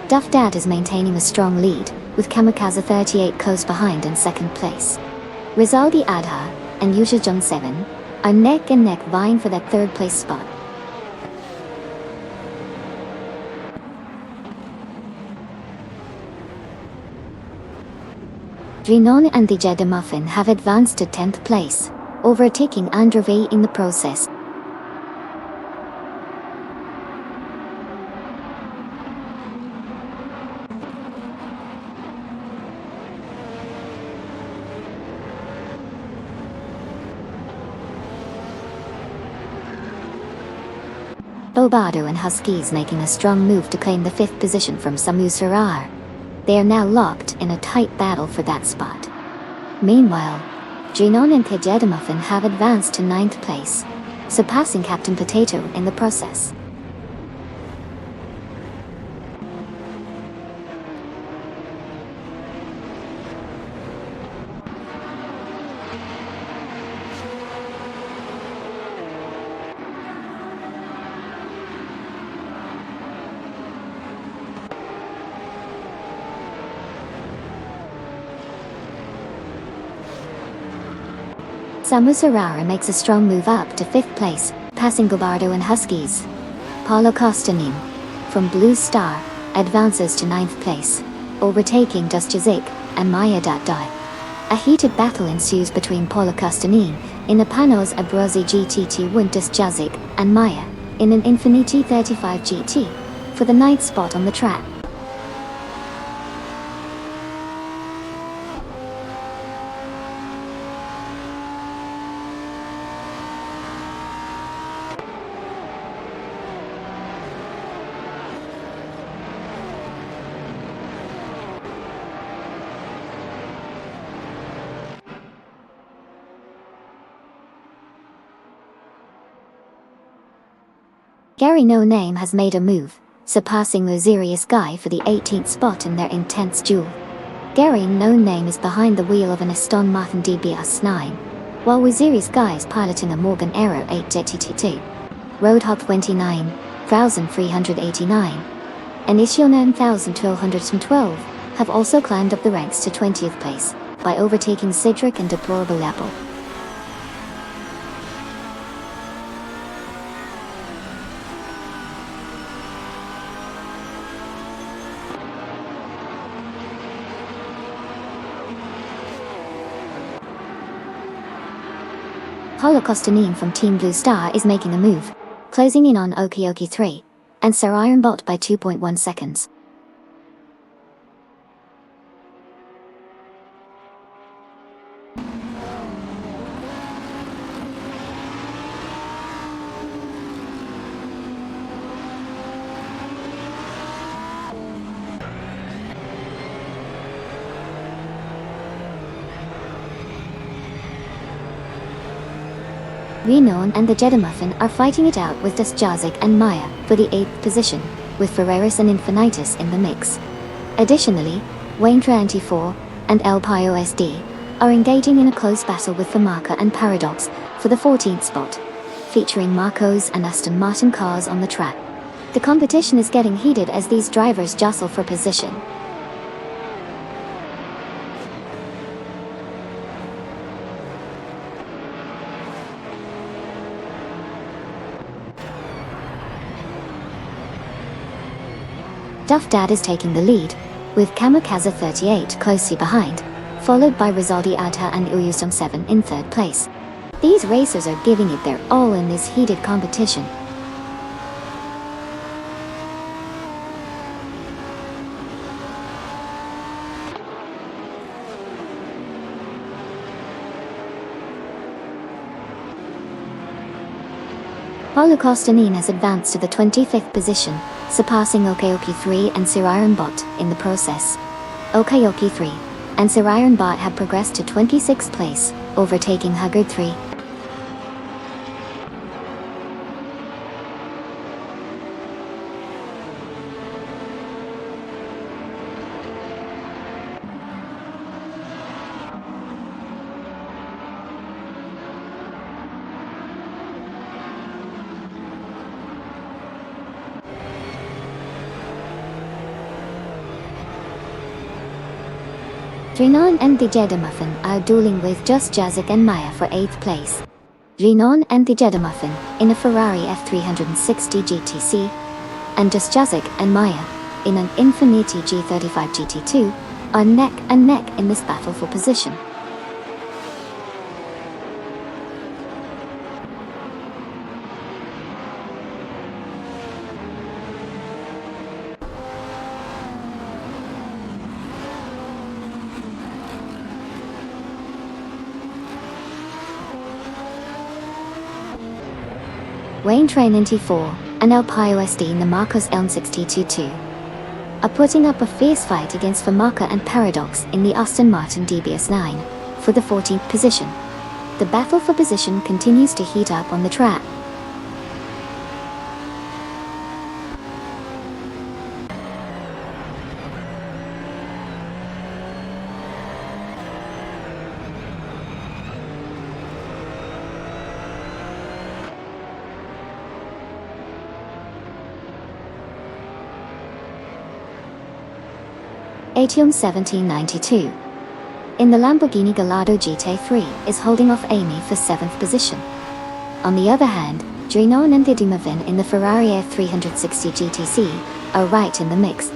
Duff Dad is maintaining a strong lead, with Kamikaze 38 close behind in second place. Rizaldi Adha and Yusha Jung 7 are neck and neck vying for that third place spot. Drinon and the Jeddah Muffin have advanced to 10th place, overtaking Andreve in the process. Bobado and Huskies making a strong move to claim the 5th position from Samusarar. They are now locked in a tight battle for that spot. Meanwhile, Drinon and the Jeddah Muffin have advanced to 9th place, surpassing Captain Potato in the process. Samusarara makes a strong move up to 5th place, passing Gobardo and Huskies. Paulo Costanin, from Blue Star, advances to 9th place, overtaking Dustjazik and Maya Dai. A heated battle ensues between Paulo Costanin in a Panos Abrazi GTT Wind Dustjazik and Maya in an Infiniti 35 GT for the 9th spot on the track. Gary No Name has made a move, surpassing Ozirius Guy for the 18th spot in their intense duel. Gary No Name is behind the wheel of an Aston Martin DBS 9, while Ozirius Guy is piloting a Morgan Aero 8 JTT. Roadhog 29,389 and Issio 9,1212 have also climbed up the ranks to 20th place, by overtaking Cedric and Deplorable Apple. Paulo Costanin from Team Blue Star is making a move, closing in on Okeoki 3 and Sir Ironbot by 2.1 seconds. Renon and the Jeddah Muffin are fighting it out with Dustjazik and Maya for the 8th position, with Ferreris and Infinitus in the mix. Additionally, Wayne Tranti 4 and El Pio SD are engaging in a close battle with Famaka and Paradox for the 14th spot, featuring Marcos and Aston Martin cars on the track. The competition is getting heated as these drivers jostle for position. Duff Dad is taking the lead, with Kamikaze 38 closely behind, followed by Rizaldi Adha and Uyusum 7 in 3rd place. These racers are giving it their all in this heated competition. Paulo Costanin has advanced to the 25th position, surpassing Okeoki 3 and Sir Ironbot in the process. Okeoki 3 and Sir Ironbot have progressed to 26th place, overtaking Huggard 3. Renault and the Jeddah are dueling with Just Jazik and Maya for 8th place. Renault and the Jeddah in a Ferrari F360 GTC, and Just Jazik and Maya in an Infiniti G35 GT2 are neck and neck in this battle for position. Wayne Train 94 and El Pio SD in the Marcos Elm 6T22 are putting up a fierce fight against Famaka and Paradox in the Aston Martin DBS9 for the 14th position. The battle for position continues to heat up on the track. Atium 1792 in the Lamborghini Gallardo GT3 is holding off Amy for 7th position. On the other hand, Renault and Didimavin in the Ferrari F360 GTC are right in the mix,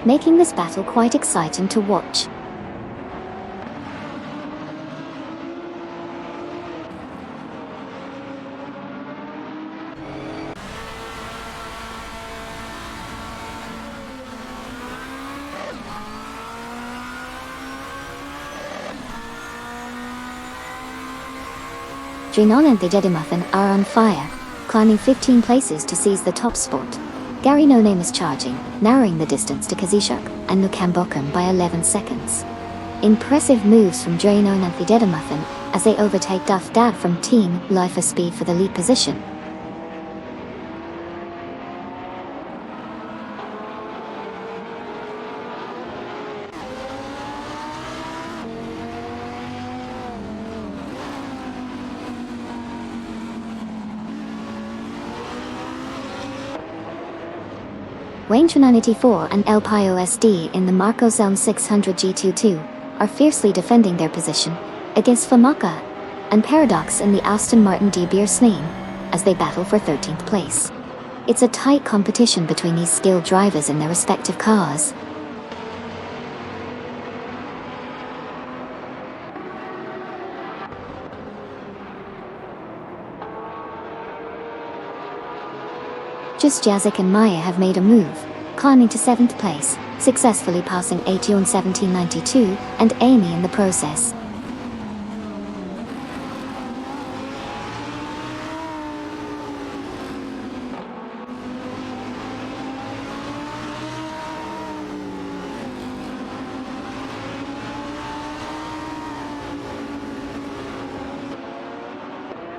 making this battle quite exciting to watch. Renault and the Jeddah are on fire, climbing 15 places to seize the top spot. Gary No Name is charging, narrowing the distance to Kazishuk and Nukambokum by 11 seconds. Impressive moves from Renault and the Jeddah as they overtake Duff Dab from Team Life for Speed for the lead position. Wayne Train 94 and El Pio SD in the Marcos Elm 600 G22 are fiercely defending their position against Famaka and Paradox in the Aston Martin DBS9 as they battle for 13th place. It's a tight competition between these skilled drivers in their respective cars. Just Jazik and Maya have made a move, climbing to 7th place, successfully passing Ation 1792 and Amy in the process.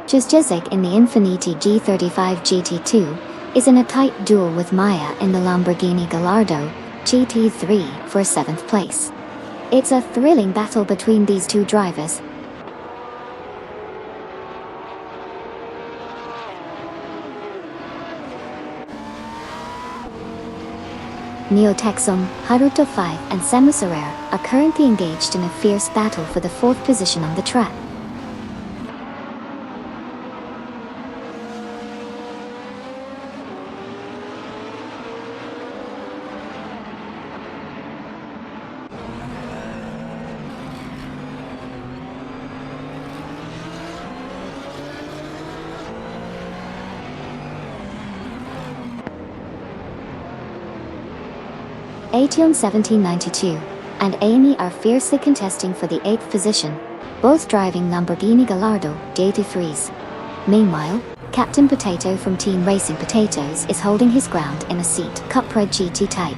Just Jazik in the Infiniti G35 GT2 is in a tight duel with Maya in the Lamborghini Gallardo GT3 for 7th place. It's a thrilling battle between these two drivers. Neotexum, Haruto 5 and Samusarer are currently engaged in a fierce battle for the 4th position on the track. Ation 1792 and Amy are fiercely contesting for the 8th position, both driving Lamborghini Gallardo GT3s. Meanwhile, Captain Potato from Team Racing Potatoes is holding his ground in a Seat Cupra GT type.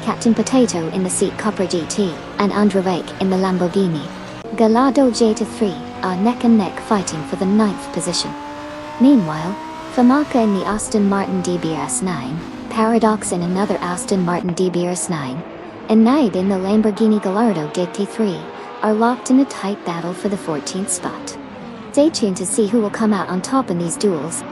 Captain Potato in the seat Cupra GT, and Androvac in the Lamborghini Gallardo GT3 are neck and neck fighting for the 9th position. Meanwhile, Famaka in the Aston Martin DBS9, Paradox in another Aston Martin DBS9, and Naib in the Lamborghini Gallardo GT3 are locked in a tight battle for the 14th spot. Stay tuned to see who will come out on top in these duels.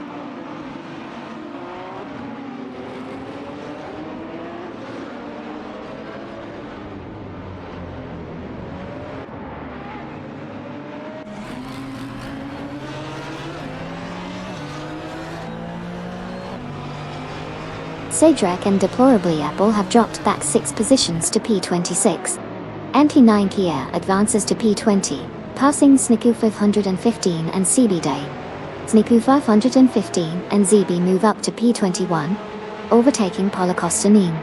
Sadrak and Deplorably Apple have dropped back 6 positions to P26. MP9 Kia advances to P20, passing Sniku 515 and CB Day. Sniku 515 and ZB move up to P21, overtaking Polocostanin.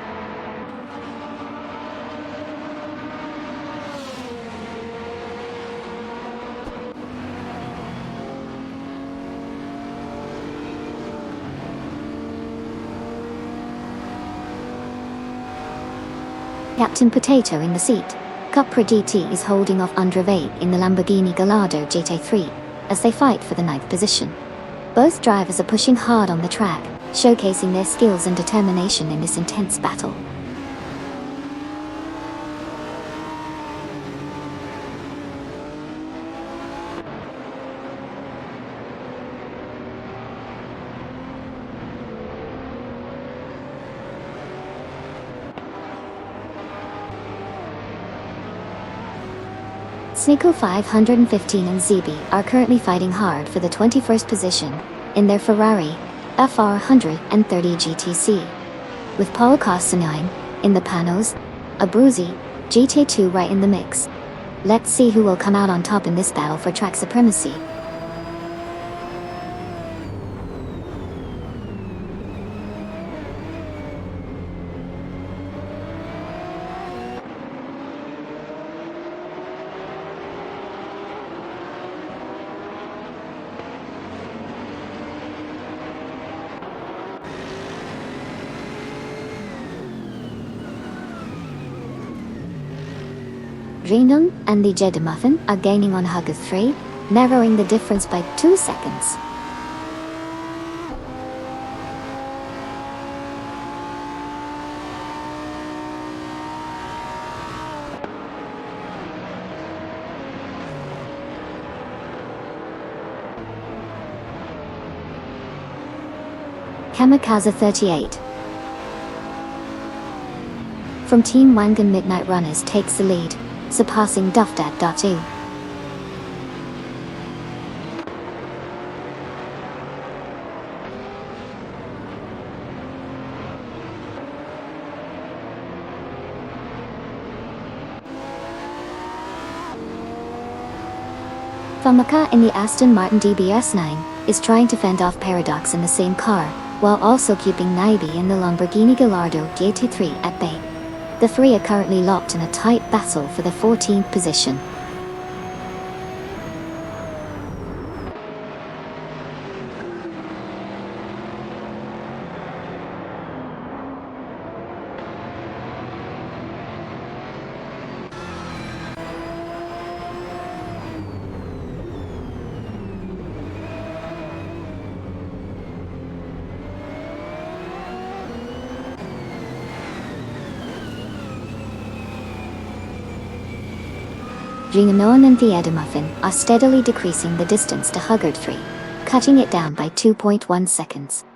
Captain Potato in the seat. Cupra GT is holding off Androvac in the Lamborghini Gallardo GT3 as they fight for the 9th position. Both drivers are pushing hard on the track, showcasing their skills and determination in this intense battle. Sniku 515 and ZB are currently fighting hard for the 21st position in their Ferrari FR130 GTC, with Polocostanin in the Panos, Abruzzi GT2 right in the mix. Let's see who will come out on top in this battle for track supremacy. Drenum and the Jedamuffin are gaining on Hugger 3, narrowing the difference by 2 seconds. Kamikaze 38 from Team Wangan Midnight Runners takes the lead, surpassing Duffdad.2. Famaka in the Aston Martin DBS9 is trying to fend off Paradox in the same car, while also keeping Naibi in the Lamborghini Gallardo GT3 at bay. The three are currently locked in a tight battle for the 14th position. Ringanon and the Edamuffin are steadily decreasing the distance to Huggard 3, cutting it down by 2.1 seconds.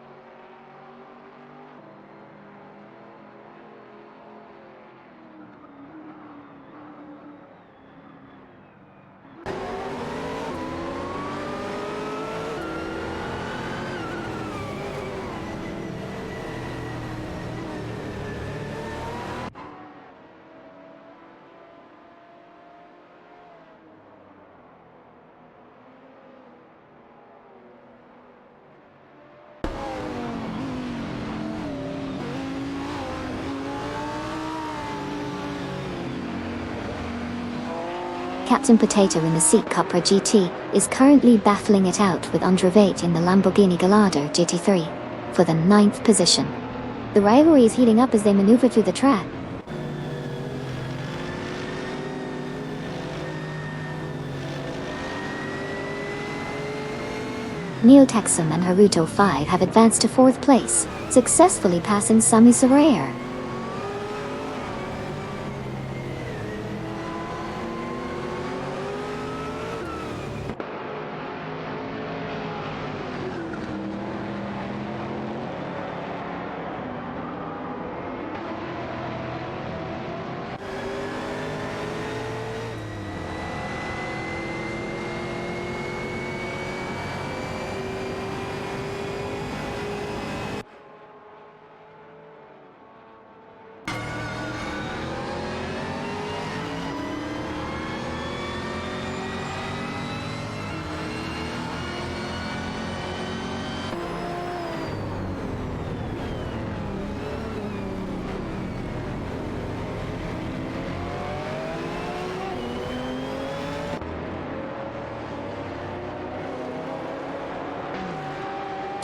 Captain Potato in the seat Cupra GT is currently battling it out with Androvac in the Lamborghini Gallardo GT3 for the 9th position. The rivalry is heating up as they maneuver through the track. Neo-Texum and Haruto 5 have advanced to 4th place, successfully passing Sami Soraya.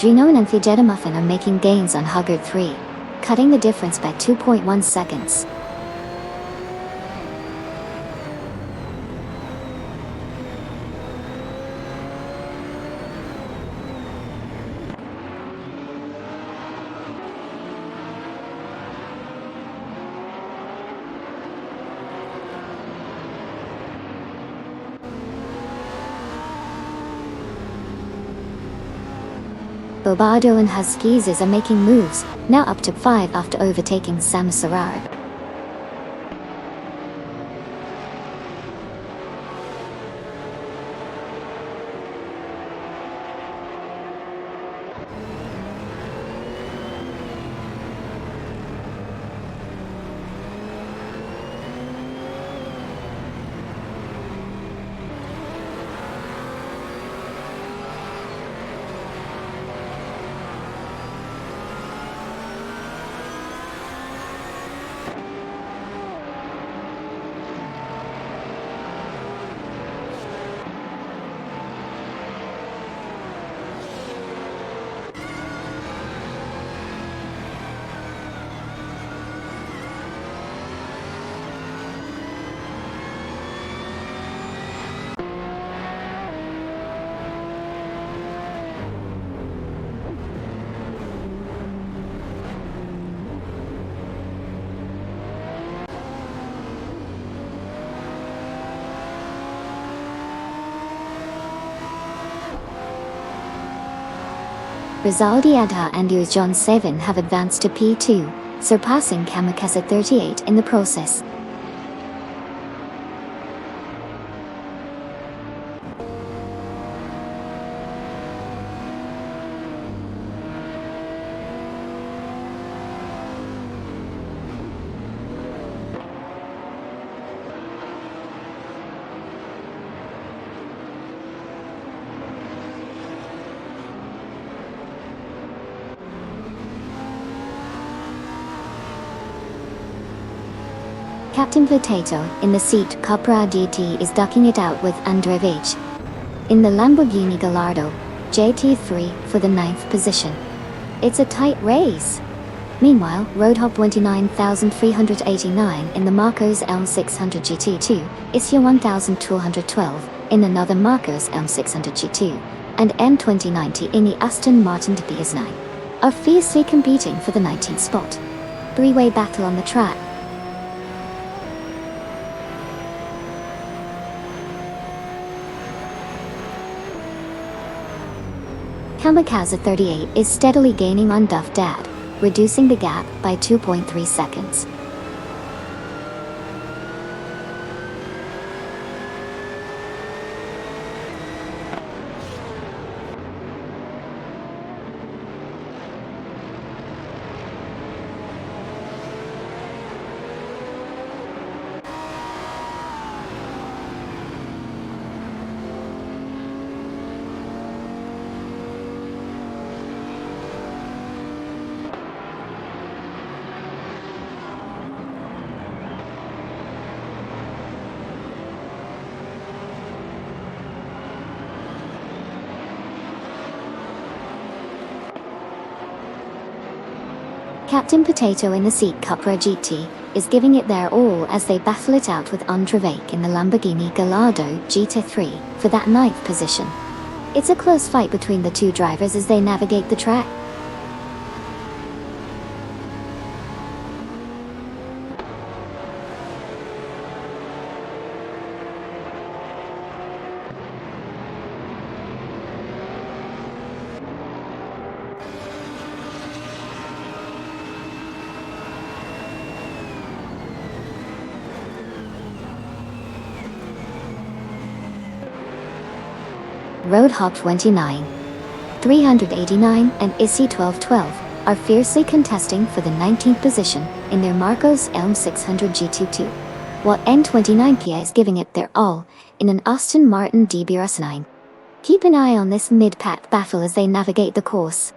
Gino and Fujeta Muffin are making gains on Huggard 3, cutting the difference by 2.1 seconds. Bobado and Huskies are making moves, now up to 5 after overtaking Sami Soraya. Rizaldi Adha and Uzjon 7 have advanced to P2, surpassing Kamikaze 38 in the process. Captain Potato, in the seat Cupra DT, is ducking it out with Andreevich. In the Lamborghini Gallardo, JT3 for the 9th position. It's a tight race. Meanwhile, Roadhop 29,389 in the Marcos Elm 600 GT2, Issia 1,212 in another Marcos Elm 600 GT2, and M2090 in the Aston Martin DS9 are fiercely competing for the 19th spot. Three-way battle on the track. Kamikaze 38 is steadily gaining on Duff Dad, reducing the gap by 2.3 seconds. Captain Potato in the seat Cupra GT is giving it their all as they battle it out with Andreevich in the Lamborghini Gallardo GT3 for that 9th position. It's a close fight between the two drivers as they navigate the track. Road Hop 29, 389 and ISI 1212 are fiercely contesting for the 19th position in their Marcos Elm 600 GT2, while N29 Kia is giving it their all in an Aston Martin DBS 9. Keep an eye on this mid-pack battle as they navigate the course.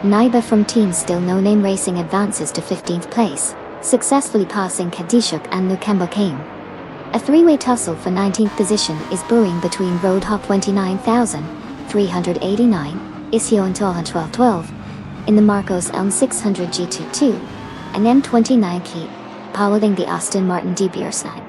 Naiba from Team Still No Name Racing advances to 15th place, successfully passing Kadishuk and Nukemba Kame. A three-way tussle for 19th position is brewing between Road Hop 29,389, Isio and 1212, in the Marcos Elm 600 G22, and M29 Key, piloting the Aston Martin DBS 9.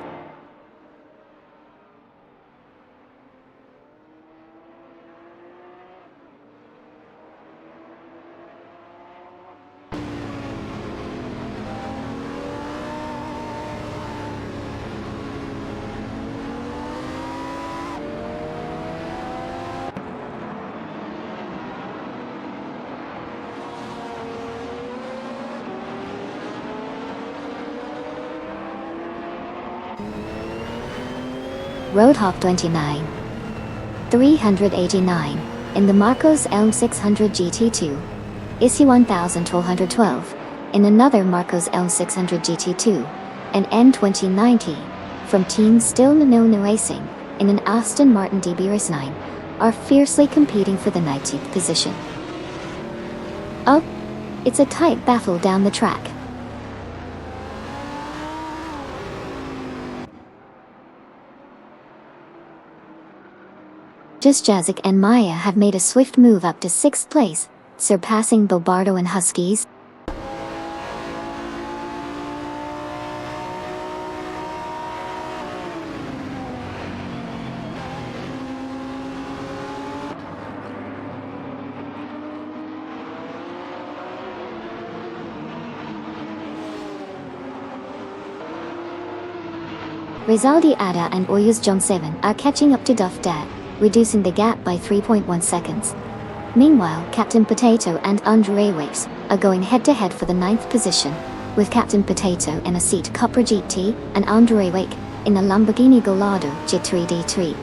Road Hop 29, 389, in the Marcos Elm 600 GT2, ISI 1212, in another Marcos Elm 600 GT2, and N2090, from Team Still No Name Racing, in an Aston Martin DBS 9, are fiercely competing for the 19th position. Oh, it's a tight battle down the track. Just Jazik and Maya have made a swift move up to 6th place, surpassing Bobardo and Huskies. Rizaldi Ada and Oyuz John 7 are catching up to Duff Dad, reducing the gap by 3.1 seconds. Meanwhile, Captain Potato and Andre Waves are going head-to-head for the 9th position, with Captain Potato in a Seat Cupra GT and Andre Wake in a Lamborghini Gallardo G3D3.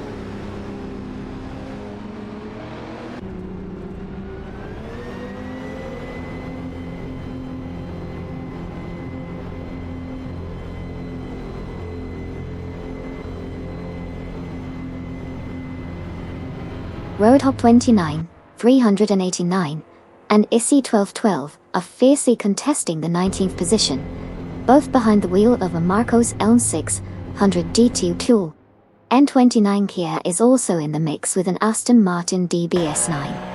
Road Hop 29, 389, and ISI 1212 are fiercely contesting the 19th position, both behind the wheel of a Marcos Elm 600 D2 Tool. N29 Kia is also in the mix with an Aston Martin DBS 9.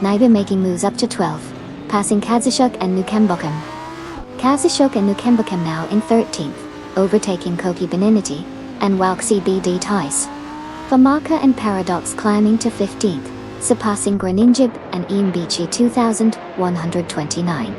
Naiba making moves up to 12, passing Kazishuk and Nukembokem. Kazishuk and Nukembokem now in 13th, overtaking Koki Beninity and Walksi BD Tice. Famaka and Paradox climbing to 15th, surpassing Greninjib and Imbichi 2129.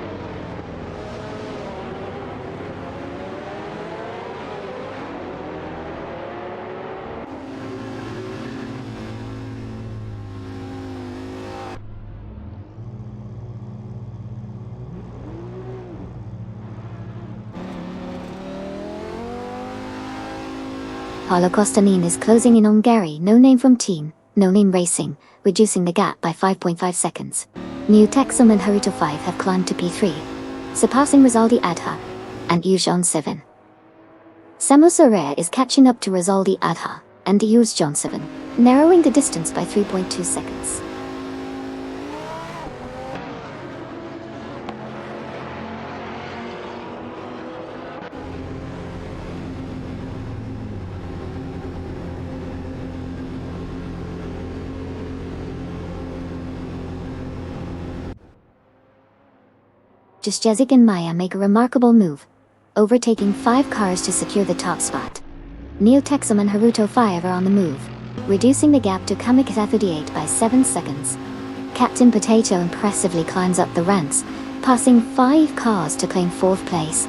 Paulo Costanin is closing in on Gary No Name from Team No Name Racing, reducing the gap by 5.5 seconds. New Texum and Haruto 5 have climbed to P3, surpassing Rizaldi Adha and Ujon 7. Samusure is catching up to Rizaldi Adha and Ujon 7, narrowing the distance by 3.2 seconds. Jezik and Maya make a remarkable move, overtaking 5 cars to secure the top spot. Neo Texum and Haruto 5 are on the move, reducing the gap to Kamikaze 38 by 7 seconds. Captain Potato impressively climbs up the ranks, passing 5 cars to claim 4th place.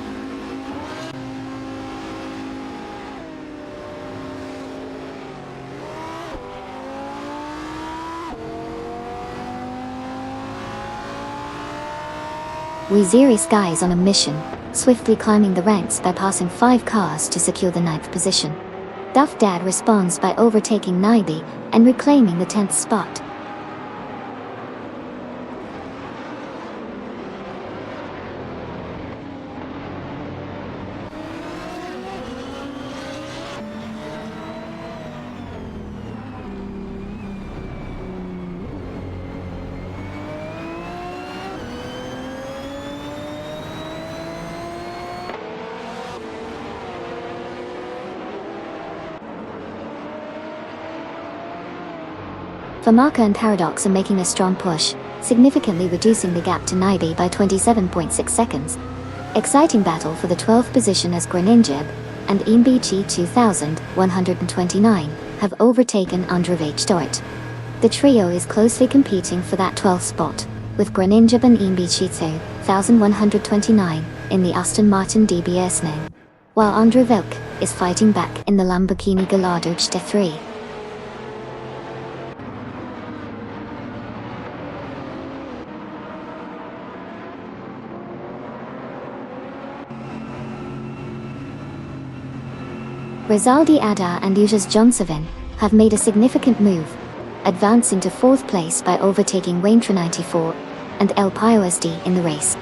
Wiziri Sky is on a mission, swiftly climbing the ranks by passing 5 cars to secure the 9th position. Duff Dad responds by overtaking Naibi and reclaiming the 10th spot. Famaka and Paradox are making a strong push, significantly reducing the gap to Naibi by 27.6 seconds. Exciting battle for the 12th position as Greninjab and Imbichi 2129 have overtaken Androvich Dort. The trio is closely competing for that 12th spot, with Greninjab and Imbichi 2129 in the Aston Martin DBS name, while Androvich is fighting back in the Lamborghini Gallardo GT3. Rizaldi Ada and Ujas Jonsevin have made a significant move, advancing to 4th place by overtaking Waintra 94 and El Pio SD in the race.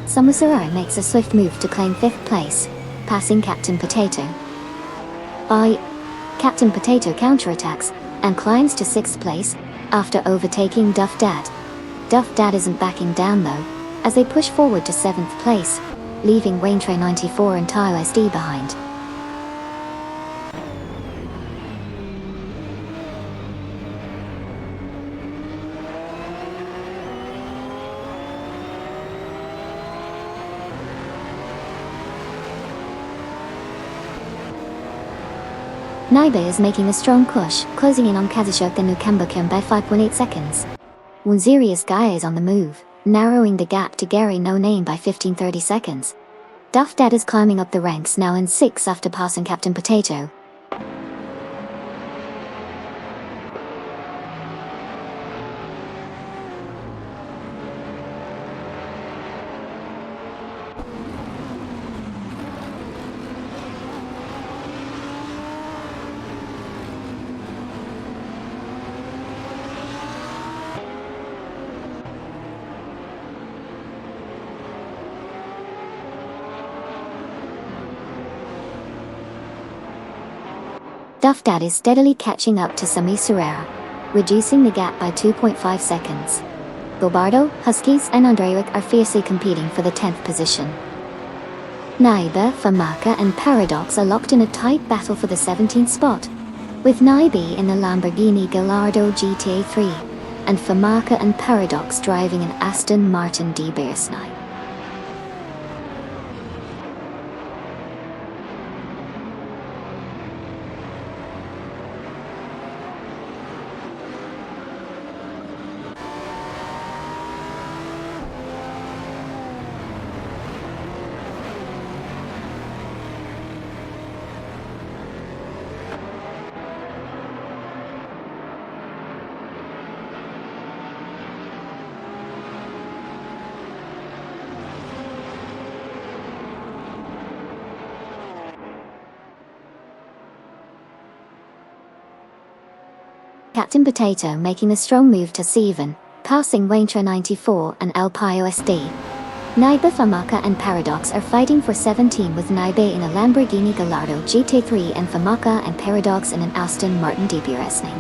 Samusarai makes a swift move to claim 5th place, passing Captain Potato. Captain Potato counterattacks and climbs to 6th place after overtaking Duff Dad. Duff Dad isn't backing down though, as they push forward to 7th place, leaving Waintre 94 and Tile SD behind. Naibe is making a strong push, closing in on Kazushok and Nukambukyun by 5.8 seconds. Wunzirius Gaia is on the move, narrowing the gap to Gary No Name by 15.30 seconds. Duff Dad is climbing up the ranks now in 6th after passing Captain Potato. Duff Dad is steadily catching up to Sami Serrera, reducing the gap by 2.5 seconds. Bobardo, Huskies and Andrewick are fiercely competing for the 10th position. Naiba, Famaka and Paradox are locked in a tight battle for the 17th spot, with Naibi in the Lamborghini Gallardo GTA3, and Famaka and Paradox driving an Aston Martin DBS 9. Captain Potato making a strong move to Seven, passing Waintra 94 and El Pio SD. Naibe Famaka and Paradox are fighting for 17 with Naibe in a Lamborghini Gallardo GT3 and Famaka and Paradox in an Aston Martin DB Racing.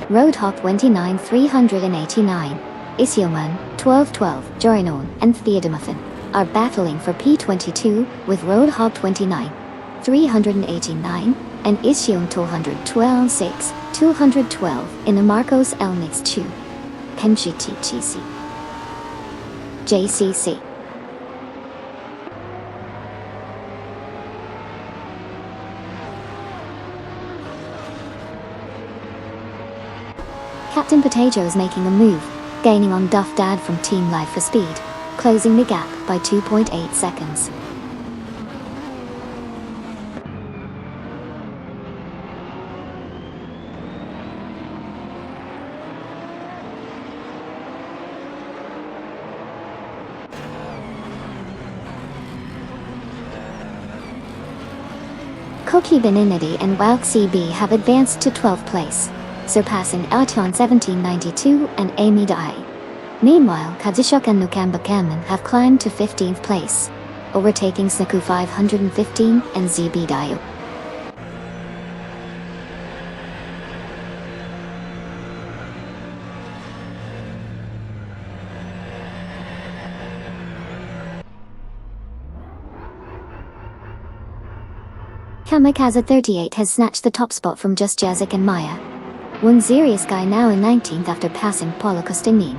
Roadhog 29 389, Isioman, 1212, Jorinon and Theodomuffin are battling for P22 with Roadhog 29 389 and Ision 212 6 212 in a Marcos Elnix 2. Kenji TGC. JCC. Captain Potato is making a move, gaining on Duff Dad from Team Life for Speed, closing the gap by 2.8 seconds. Koki Beninity and Walk CB have advanced to 12th place, surpassing Alton 1792 and Amy Dai. Meanwhile, Kazushok and Nukamba Kamen have climbed to 15th place, overtaking Snaku 515 and ZB Dayo. Kamikaze 38 has snatched the top spot from Just Jazik and Maya. One Zirius guy now in 19th after passing Paulo Costanin.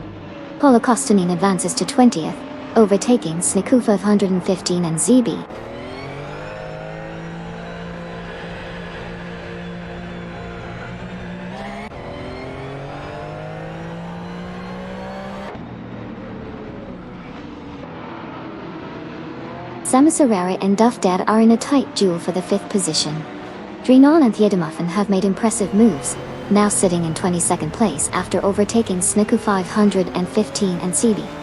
Paulo Costanin advances to 20th, overtaking Snaku 515 and ZB. Samusarari and Duff Dad are in a tight duel for the 5th position. Drinon and Theodomuffin have made impressive moves, now sitting in 22nd place after overtaking Sniku 515 and CB.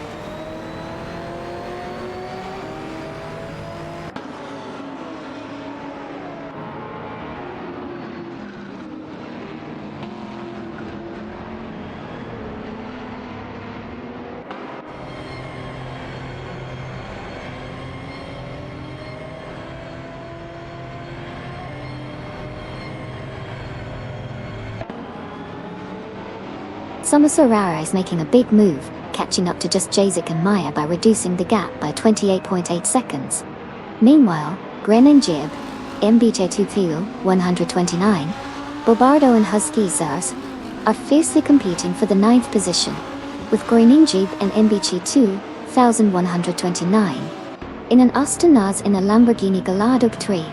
Samusarara is making a big move, catching up to Just Jazik and Maya by reducing the gap by 28.8 seconds. Meanwhile, Gren and Jib, MBJ2 Theo, 129, Bobardo and Husky Zars, are fiercely competing for the 9th position, with Grenin Jib and MBG2, 1129, in an Astonaz in a Lamborghini Gallardo 3.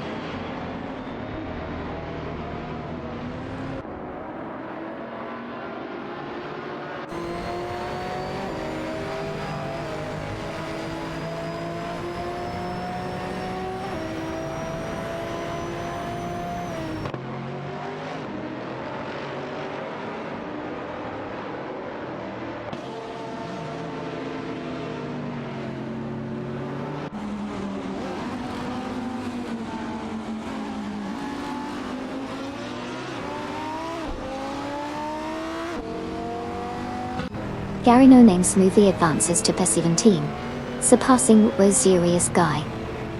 Gary No Name smoothly advances to P17, surpassing Wazirius Guy.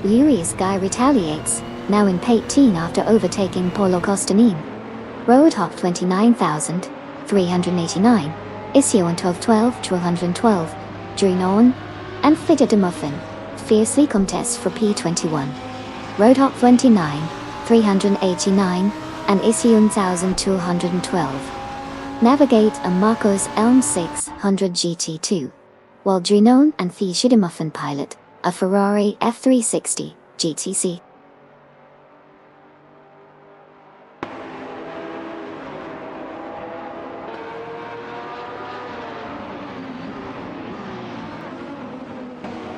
Urius Guy retaliates, now in P18 after overtaking Paulo Costanin. Roadhog 29,389, Isio and 1212 212, Drinon, and Fidget de Muffin, fiercely contest for P21. Roadhog 29, 389, and Isio 1212. Navigate a Marcos Elm 600 GT2, while Drinon and the Shidemuffin pilot a Ferrari F360 GTC.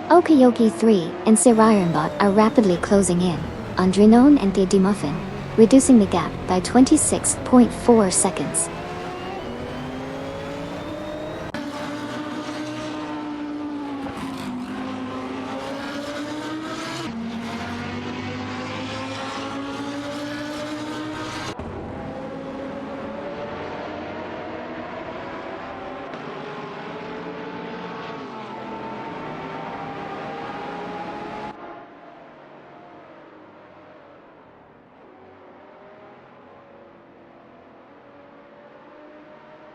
Okayoki 3 and Sirairenbot are rapidly closing in on Drinon and the Muffin, reducing the gap by 26.4 seconds.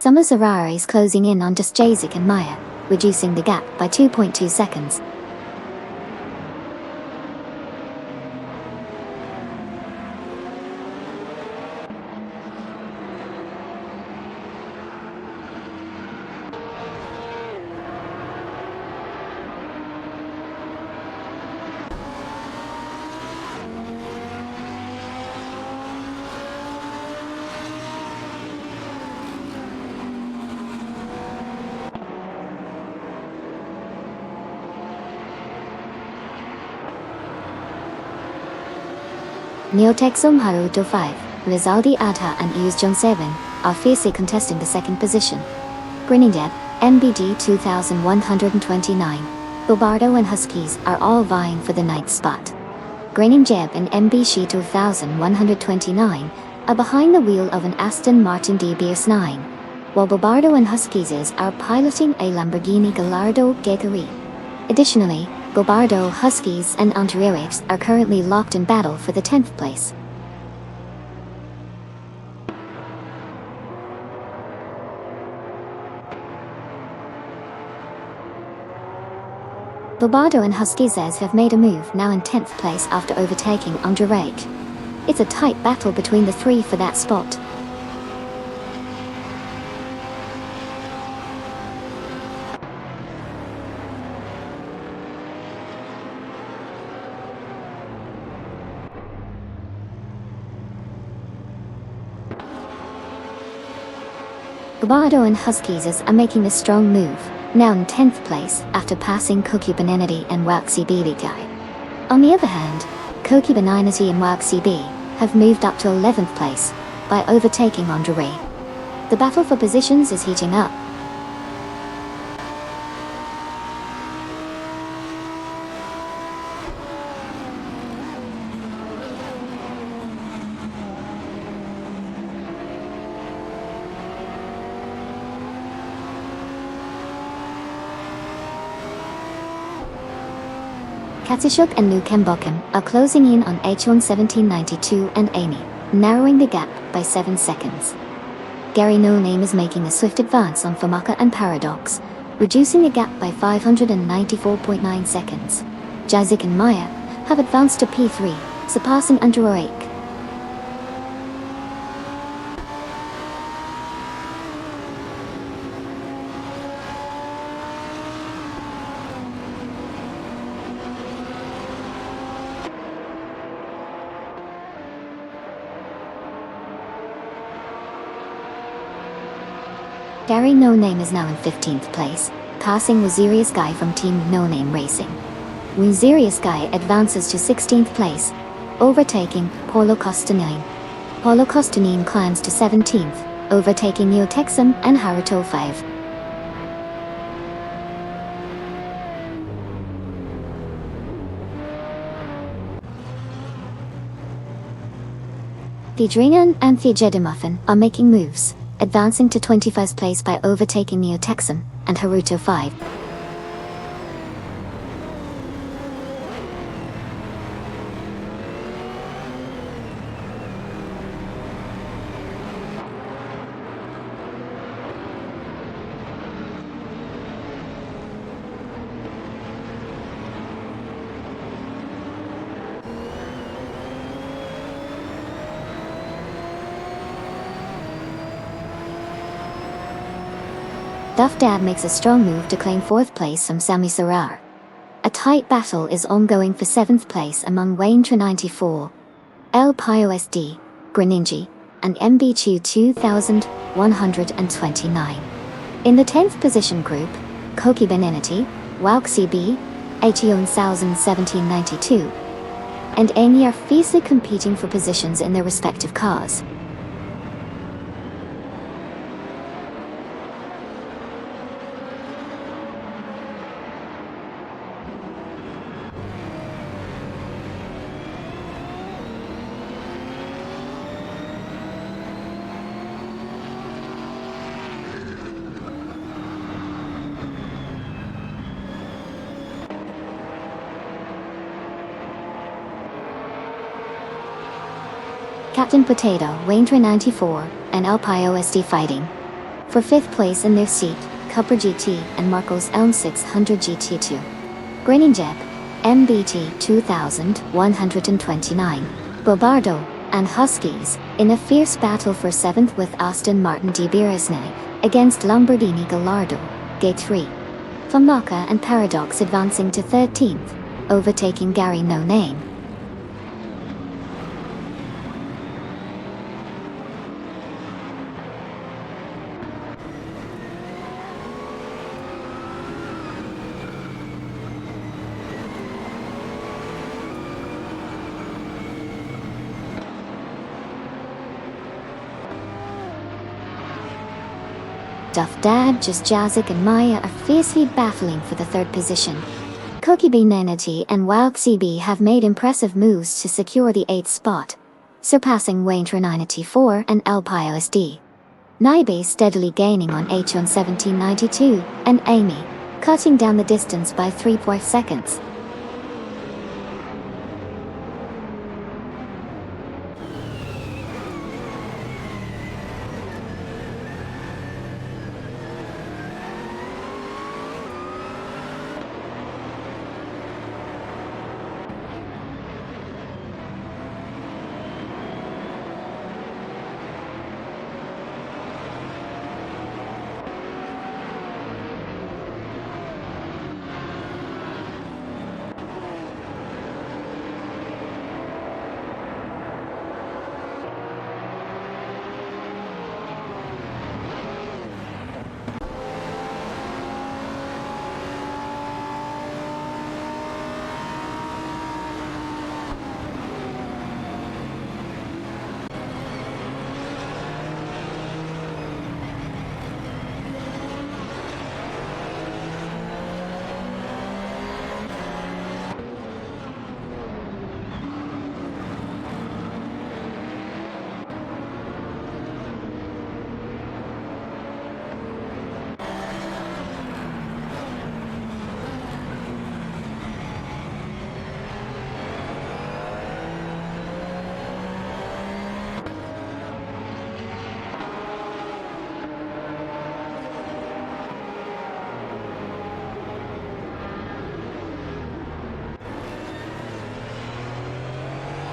Some Ferraris closing in on just Jazik and Maya, reducing the gap by 2.2 seconds. Neotexum Haruto 5, Rizaldi Adha and Uzjong 7 are fiercely contesting the second position. Grinningjeb, MBG 2129, Bobardo and Huskies are all vying for the ninth spot. Grinningjeb and MBG 2129 are behind the wheel of an Aston Martin DBS 9, while Bobardo and Huskies are piloting a Lamborghini Gallardo Ghekari. Additionally, Bobardo, Huskies and Anteriores are currently locked in battle for the 10th place. Bobardo and Huskies have made a move, now in 10th place after overtaking Anteriores. It's a tight battle between the three for that spot. Bobardo and Huskies are making a strong move, now in 10th place after passing Koki Benenity and Waxi Guy. On the other hand, Koki Benenity and Waxi B have moved up to 11th place by overtaking Anteriores. The battle for positions is heating up. Katsishuk and Nukembokem are closing in on H1 1792 and Amy, narrowing the gap by 7 seconds. Gary No Name is making a swift advance on Famaka and Paradox, reducing the gap by 594.9 seconds. Jazik and Maya have advanced to P3, surpassing Anteriores. Gary No Name is now in 15th place, passing Wazirius Guy from Team No Name Racing. Wazirius Guy advances to 16th place, overtaking Paulo Costanine. Paulo Costanine climbs to 17th, overtaking Neotexum and Haruto 5. Thiedringen and Thiedjedemuffen are making moves, advancing to 21st place by overtaking Neotexum and Haruto 5. Duff Dad makes a strong move to claim 4th place from Sami Sarar. A tight battle is ongoing for 7th place among Wayne 94, El Pio SD, Greninja, and MBQ 2129. In the 10th position group, Koki Benenity, Wauxi B, Aetion 1792, and Amy are fiercely competing for positions in their respective cars. Captain Potato, Waintra 94, and El Pio SD fighting. For 5th place in their seat, Cupra GT and Marco's Elm 600 GT2. Groningen, MBT 2129, Bobardo, and Huskies, in a fierce battle for 7th with Aston Martin DBRSNA, against Lamborghini Gallardo, Gate 3. Famaka and Paradox advancing to 13th, overtaking Gary No Name. Duff Dad, Just Jazik and Maya are fiercely battling for the 3rd position. Cookie Bean Energy and Wild CB have made impressive moves to secure the 8th spot, surpassing Wayne 94 and El Pio SD. Naibe steadily gaining on H on 1792, and Amy, cutting down the distance by 3.4 seconds.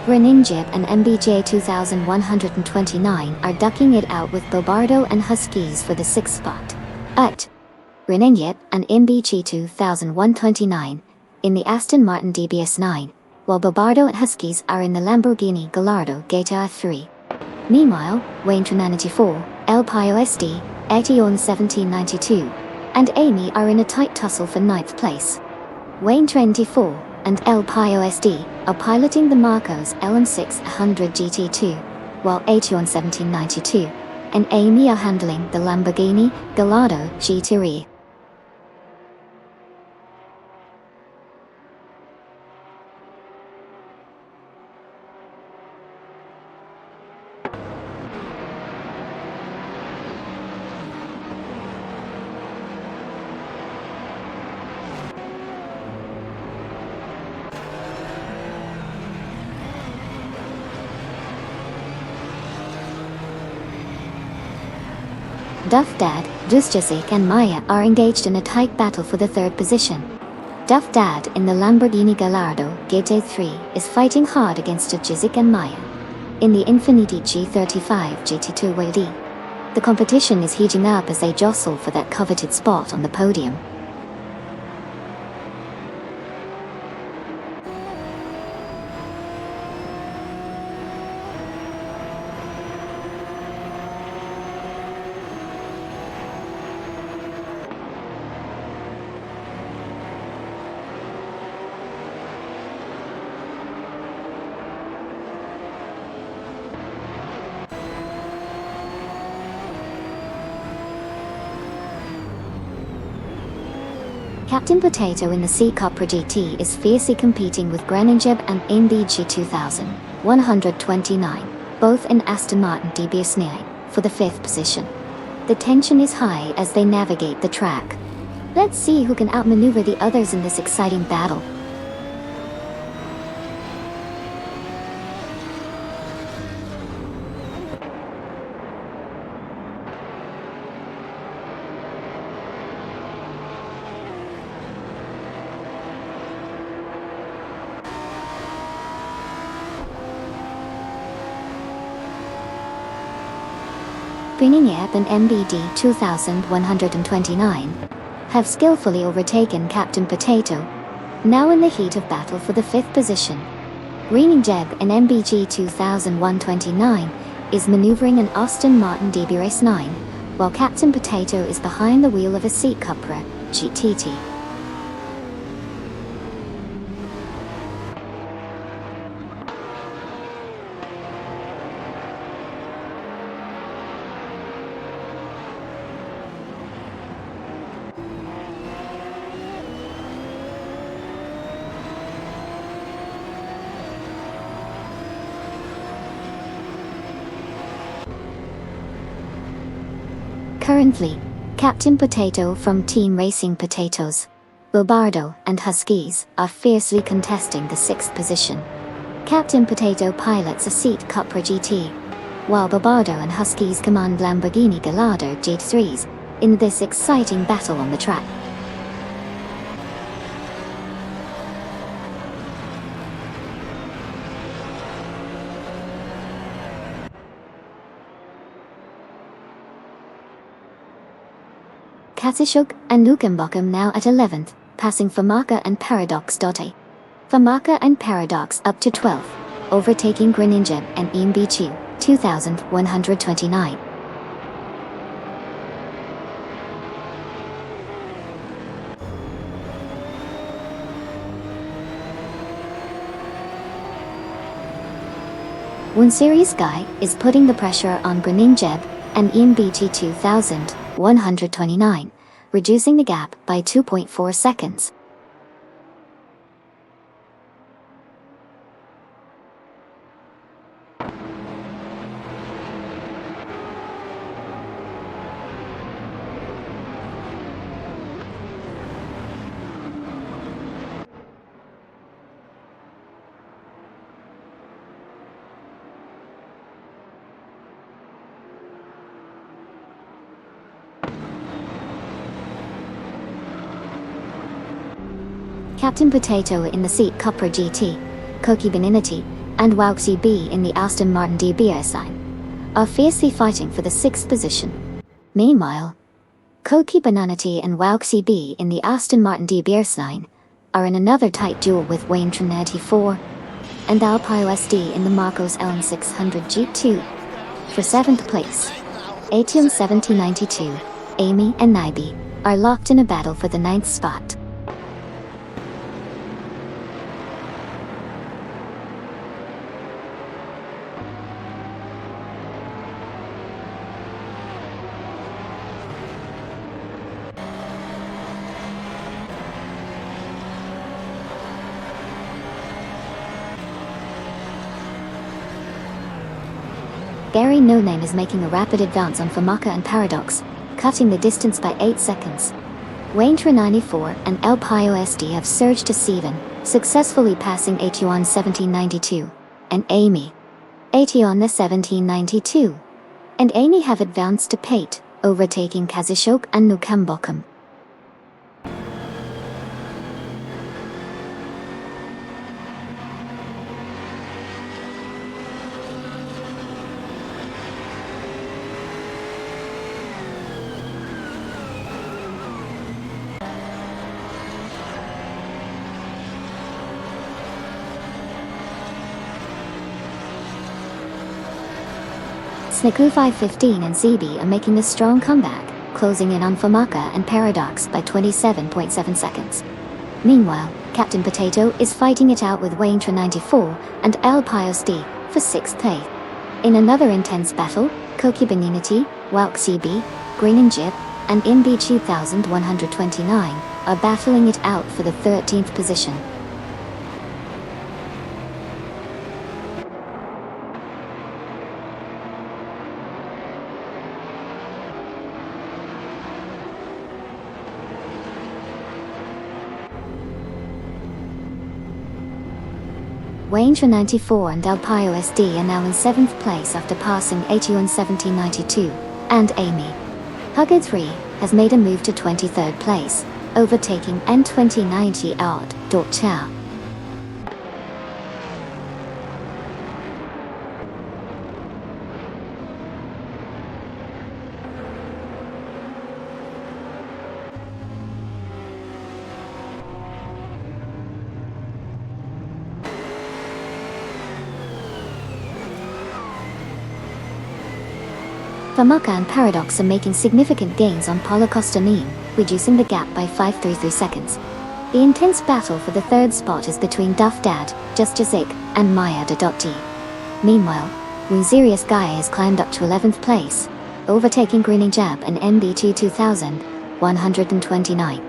Greninjib and MBJ 2129 are ducking it out with Bobardo and Huskies for the 6th spot. At Greninjib and MBJ 2129 in the Aston Martin DBS9, while Bobardo and Huskies are in the Lamborghini Gallardo Gator 3. Meanwhile, Wayne 94, El Pio SD, Etienne 1792, and Amy are in a tight tussle for 9th place. Wayne 24 and El Pio SD are piloting the Marcos LM600 GT2, while Etienne 1792 and Amy are handling the Lamborghini Gallardo GT3. Duff Dad, Jusjasic and Maya are engaged in a tight battle for the 3rd position. Duff Dad in the Lamborghini Gallardo GT3 is fighting hard against Jusjasic and Maya in the Infiniti G35 GT2 WD. The competition is heating up as they jostle for that coveted spot on the podium. Captain Potato in the C Cupra GT is fiercely competing with Greninjib and MBG 2129, both in Aston Martin DBS9, for the 5th position. The tension is high as they navigate the track. Let's see who can outmaneuver the others in this exciting battle. Bringing Yep and MBD 2129 have skillfully overtaken Captain Potato, now in the heat of battle for the 5th position. Greening Jeb and MBG 2129 is maneuvering an Aston Martin DB Race 9, while Captain Potato is behind the wheel of a Assetto Corsa GTT. Currently, Captain Potato from Team Racing Potatoes, Bobardo and Huskies are fiercely contesting the 6th position. Captain Potato pilots a Assetto Corsa GT, while Bobardo and Huskies command Lamborghini Gallardo GT3s in this exciting battle on the track. Kasishuk and Lukenbokum now at 11th, passing Famaka and Paradox. Famaka and Paradox up to 12th, overtaking Greninja and Imbichu 2129. Series Guy is putting the pressure on Greninja and Imbichu 2129, reducing the gap by 2.4 seconds. Captain Potato in the Assetto Corsa GT, Koki Beninity, and Wauxi B in the Aston Martin DBR9 are fiercely fighting for the 6th position. Meanwhile, Koki Beninity and Wauxi B in the Aston Martin DBR9 are in another tight duel with Wayne 94 and Alpio SD in the Marcos LM600 G2 for 7th place. Atium 1792, Amy and Nibi are locked in a battle for the 9th spot. Gary No Name is making a rapid advance on Famaka and Paradox, cutting the distance by 8 seconds. Wayne 94 and El Pio SD have surged to 7, successfully passing Ation 1792 and Amy. Ation 1792 and Amy have advanced to Pate, overtaking Kazishok and Nukembokum. Sniku 515 and ZB are making a strong comeback, closing in on Famaka and Paradox by 27.7 seconds. Meanwhile, Captain Potato is fighting it out with Wayne 94 and El Pios D for 6th place. In another intense battle, Koki Beninity, Wauxi B, Green and Jib, and MB 2129 are battling it out for the 13th position. Wayne 94 and El Pio SD are now in 7th place after passing Ation 1792 and Amy. Hugger 3 has made a move to 23rd place, overtaking N2090 odd. Chow. Famaka and Paradox are making significant gains on Paulo Costanini, reducing the gap by 5.33 seconds. The intense battle for the third spot is between Duff Dad, Just Jazik, and Maya Dotti. Meanwhile, Wunzerius Gaia has climbed up to 11th place, overtaking Greening Jab and NBT 2129.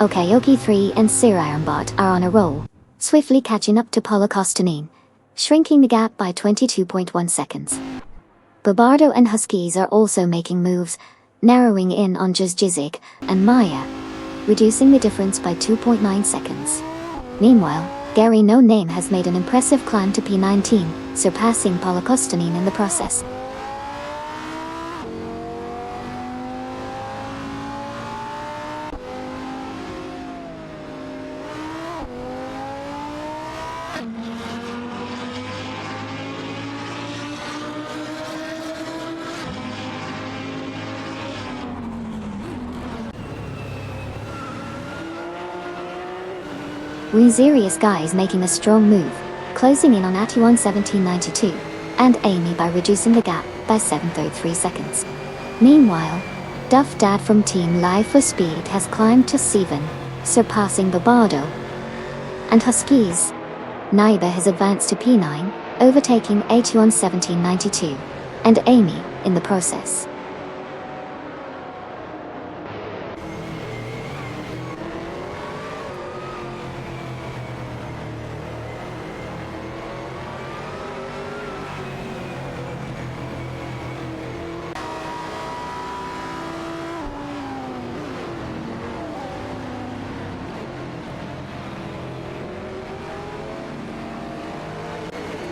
Okayoki 3 and Sir Ironbot are on a roll, swiftly catching up to Paulo Costanini, shrinking the gap by 22.1 seconds. Babardo and Huskies are also making moves, narrowing in on Jizik and Maya, reducing the difference by 2.9 seconds. Meanwhile, Gary No Name has made an impressive climb to P19, surpassing Paulo Costanini in the process. Wunzerius Guy is making a strong move, closing in on Atuan 1792, and Amy by reducing the gap by 7.3 seconds. Meanwhile, Duff Dad from Team Live for Speed has climbed to 7, surpassing Babardo and Huskies. Naiba has advanced to P9, overtaking Atuan 1792, and Amy in the process.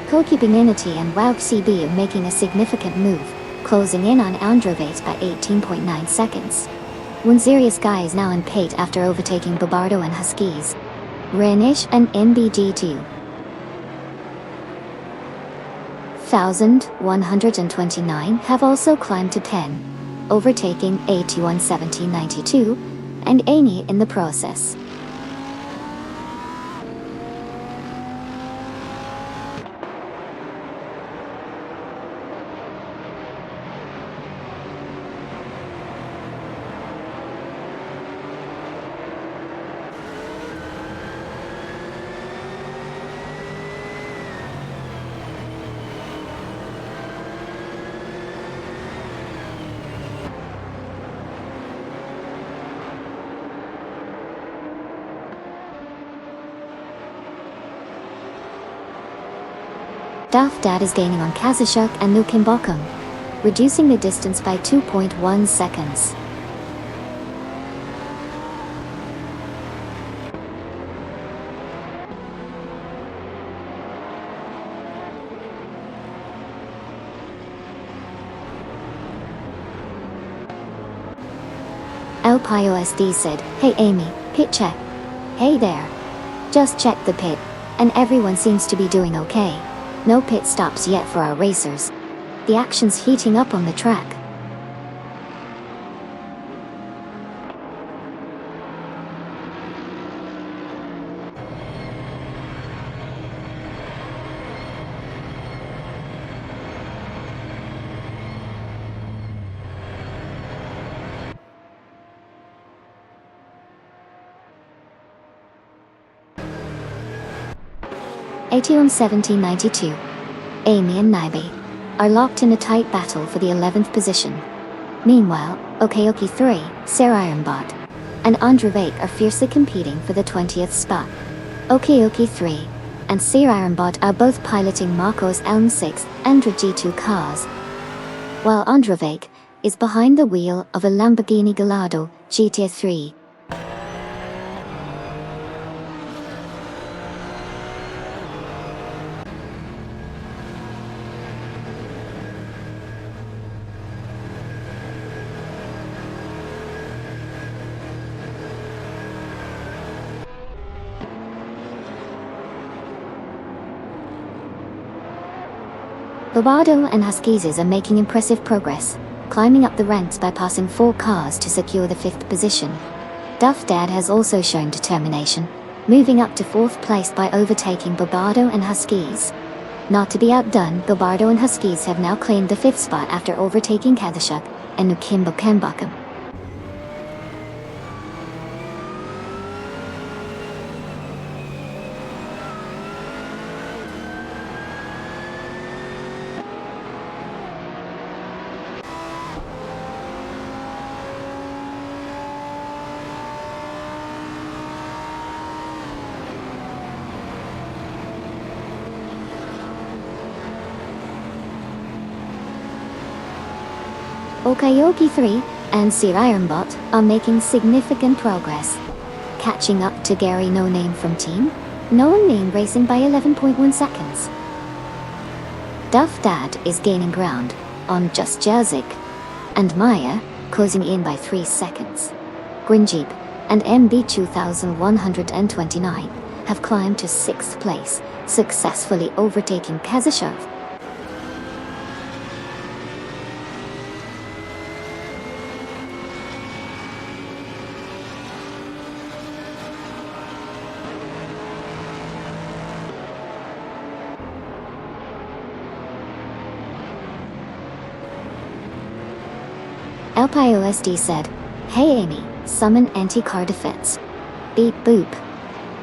Koki Beninity and Wauk CB are making a significant move, closing in on Androvate by 18.9 seconds. Wunzerius Guy is now in Pate after overtaking Babardo and Huskies. Renish and NBG2 1129 have also climbed to 10, overtaking AT1 1792 and Amy in the process. Duff Dad is gaining on Kazashuk and Nukimbokung, reducing the distance by 2.1 seconds. El Pio SD said, "Hey Amy, pit check." "Hey there. Just check the pit, and everyone seems to be doing okay. No pit stops yet for our racers. The action's heating up on the track." AT1 1792, Amy and Naibe, are locked in a tight battle for the 11th position. Meanwhile, Okayoki 3, Sir Ironbot, and Androvake are fiercely competing for the 20th spot. Okayoki 3 and Sir Ironbot are both piloting Marco's Elm 6 and G2 cars, while Androvake is behind the wheel of a Lamborghini Gallardo GT 3. Bobardo and Huskies are making impressive progress, climbing up the ranks by passing 4 cars to secure the 5th position. Duff Dad has also shown determination, moving up to 4th place by overtaking Bobardo and Huskies. Not to be outdone, Bobardo and Huskies have now claimed the 5th spot after overtaking Kadishuk and Nukimbo. Okayoki 3 and Sir Ironbot are making significant progress, catching up to Gary No Name from Team No Name Racing by 11.1 seconds. Duff Dad is gaining ground on Just Jazik and Maya, closing in by 3 seconds. Grinjeep and MB 2129 have climbed to 6th place, successfully overtaking Kazashov. LPIOSD said, "Hey Amy, summon anti-car defense. Beep boop.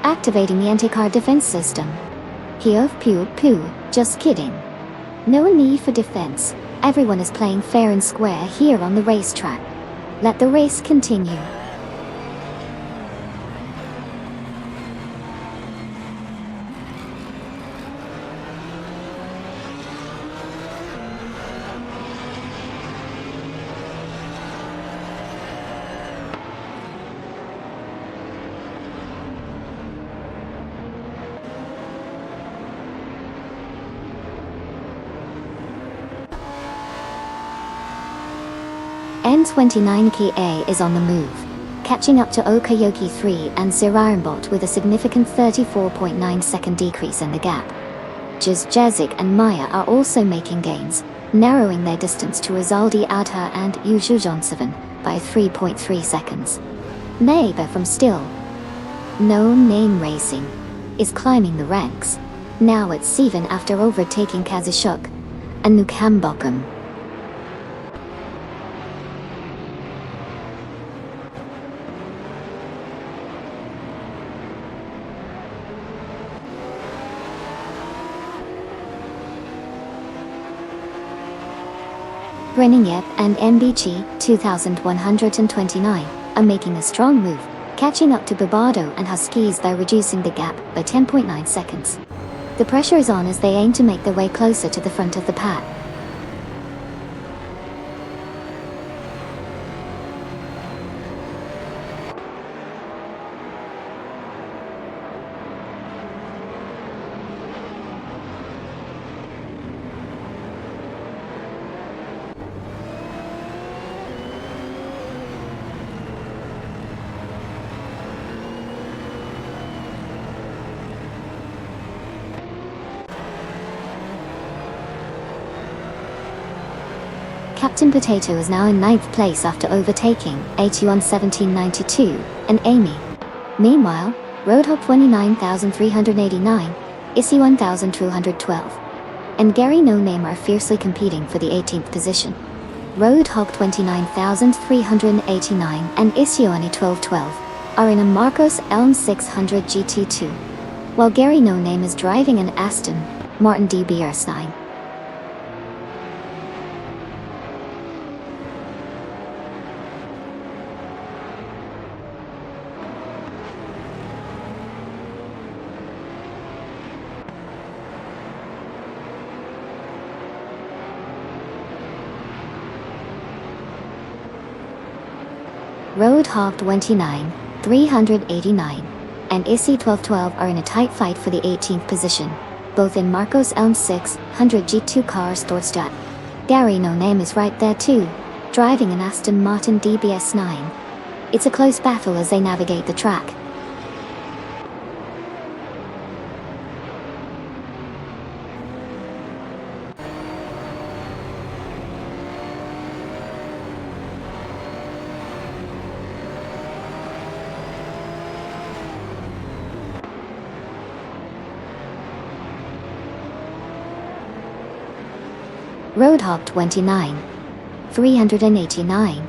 Activating the anti-car defense system." Heof pew poo, just kidding. No need for defense, everyone is playing fair and square here on the racetrack. Let the race continue. N29KA is on the move, catching up to Okayoki 3 and Sir Ironbot with a significant 34.9 second decrease in the gap. Just Jazik and Maya are also making gains, narrowing their distance to Rizaldi Adha and Yushu Johnseven by 3.3 seconds. Neighbor from Still No Name Racing is climbing the ranks, now at 7 after overtaking Kazashuk and Nukambokum. Brenningyep and MBG 2129 are making a strong move, catching up to Bobardo and Huskies by reducing the gap by 10.9 seconds. The pressure is on as they aim to make their way closer to the front of the pack. Captain Potato is now in 9th place after overtaking AT1 1792 and Amy. Meanwhile, Roadhog 29389, Issy 1212, and Gary No Name are fiercely competing for the 18th position. Roadhog 29389 and Isioni 1212 are in a Marcos Elm 600 GT2, while Gary No Name is driving an Aston Martin DBS9. Roadhog 29389 and Issy 1212 are in a tight fight for the 18th position, both in Marcos Elm 600 G2 cars Dorstadt. Gary No Name is right there too, driving an Aston Martin DBS9. It's a close battle as they navigate the track. Roadhog 29, 389,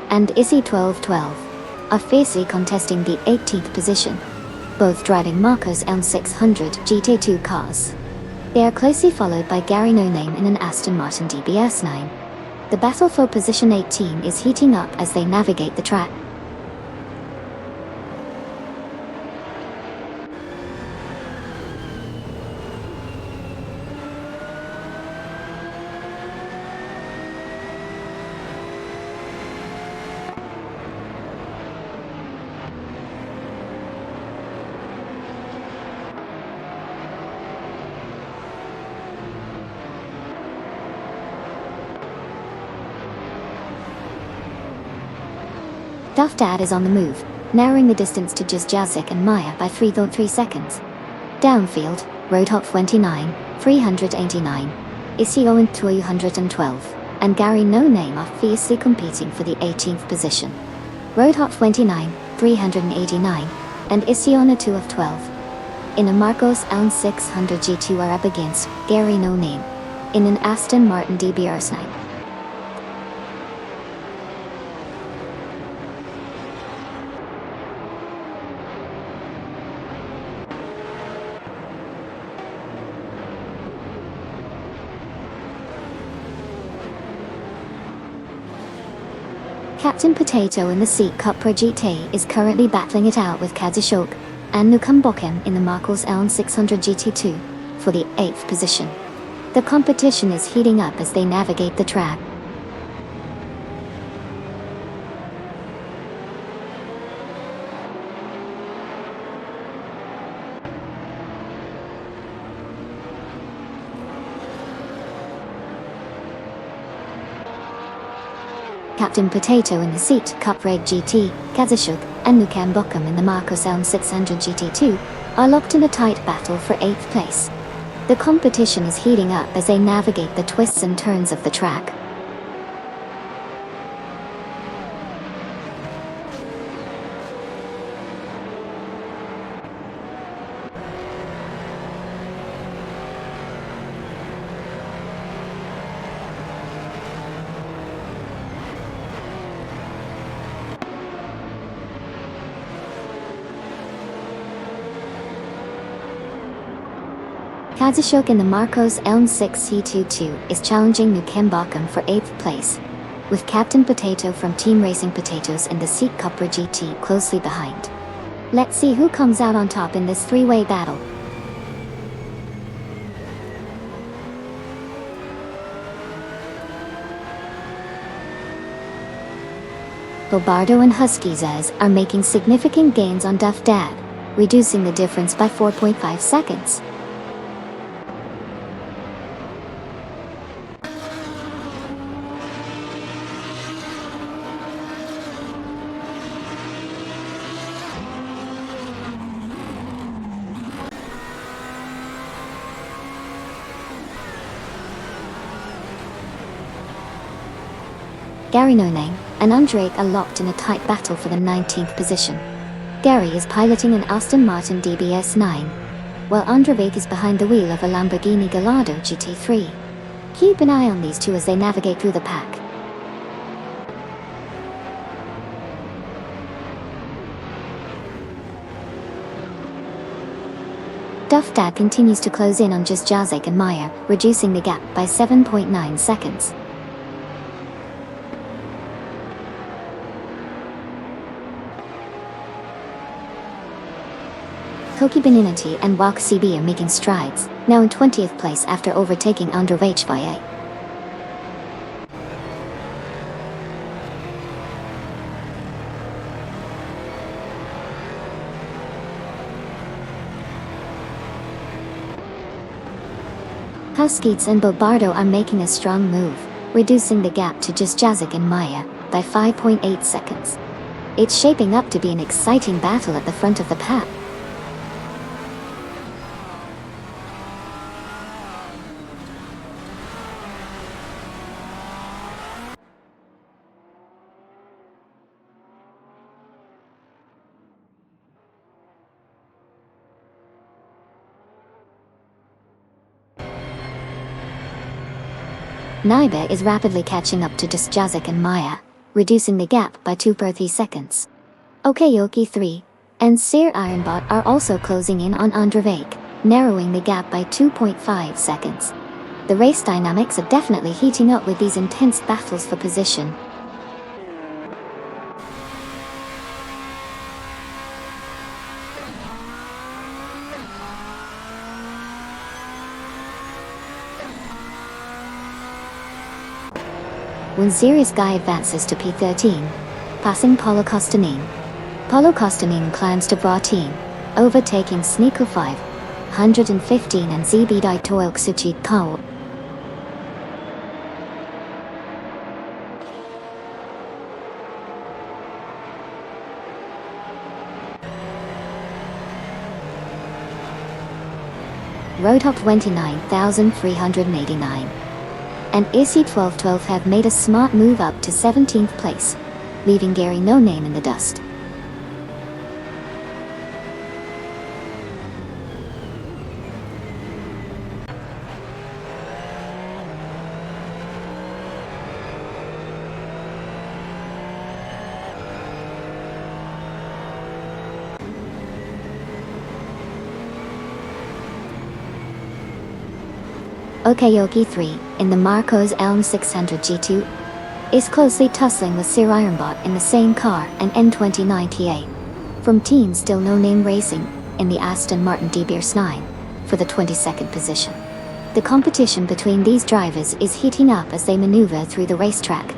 and Issy 1212 are fiercely contesting the 18th position, both driving Marco's L600 GT2 cars. They are closely followed by Gary No Name in an Aston Martin DBS9. The battle for position 18 is heating up as they navigate the track. Duff Dad is on the move, narrowing the distance to Jazik and Maya by 3.3 seconds. Downfield, Roadhog 29, 389, Issy 212, and Gary No Name are fiercely competing for the 18th position. Roadhog 29, 389, and Issy 212. In a Marcos L600 G2 are up against Gary No Name in an Aston Martin DBS9. Captain Potato in the Seat Cupra GT is currently battling it out with Kazishok and Nukambokem in the Marcos L600 GT2 for the 8th position. The competition is heating up as they navigate the track. Captain Potato in the Seat Cupra GT, Kazishuk, and Nukambokem in the Marcos L600 GT2 are locked in a tight battle for 8th place. The competition is heating up as they navigate the twists and turns of the track. Kazishok in the Marcos L6C22 is challenging Nukambokem for 8th place, with Captain Potato from Team Racing Potatoes in the Seat Cupra GT closely behind. Let's see who comes out on top in this three-way battle. Bobardo and Huskies are making significant gains on Duff Dad, reducing the difference by 4.5 seconds. Gary No Name and Andrake are locked in a tight battle for the 19th position. Gary is piloting an Aston Martin DBS9, while Andrake is behind the wheel of a Lamborghini Gallardo GT3. Keep an eye on these two as they navigate through the pack. Duff Dad continues to close in on Jazik and Maya, reducing the gap by 7.9 seconds. Koki Beninati and Wak CB are making strides, now in 20th place after overtaking Andrake via. Huskies and Bobardo are making a strong move, reducing the gap to Jazik and Maya by 5.8 seconds. It's shaping up to be an exciting battle at the front of the pack. Naiba is rapidly catching up to just Jazik and Maya, reducing the gap by 2.3 seconds. Okayoki 3 and Sir Ironbot are also closing in on Andravake, narrowing the gap by 2.5 seconds. The race dynamics are definitely heating up with these intense battles for position. When Serious Guy advances to P13, passing Paulo Costanin. Paulo Costanin climbs to Bra-team, overtaking Sneeko 5, 115 and Zbdai Toilk Suchit Kao. Roadhop 29,389. And AC1212 have made a smart move up to 17th place, leaving Gary no name in the dust. Okayoki 3, in the Marcos Elm 600 G2, is closely tussling with Sir Ironbot in the same car and N29 TA. From Team Still No Name Racing, in the Aston Martin DBS 9, for the 22nd position. The competition between these drivers is heating up as they maneuver through the racetrack.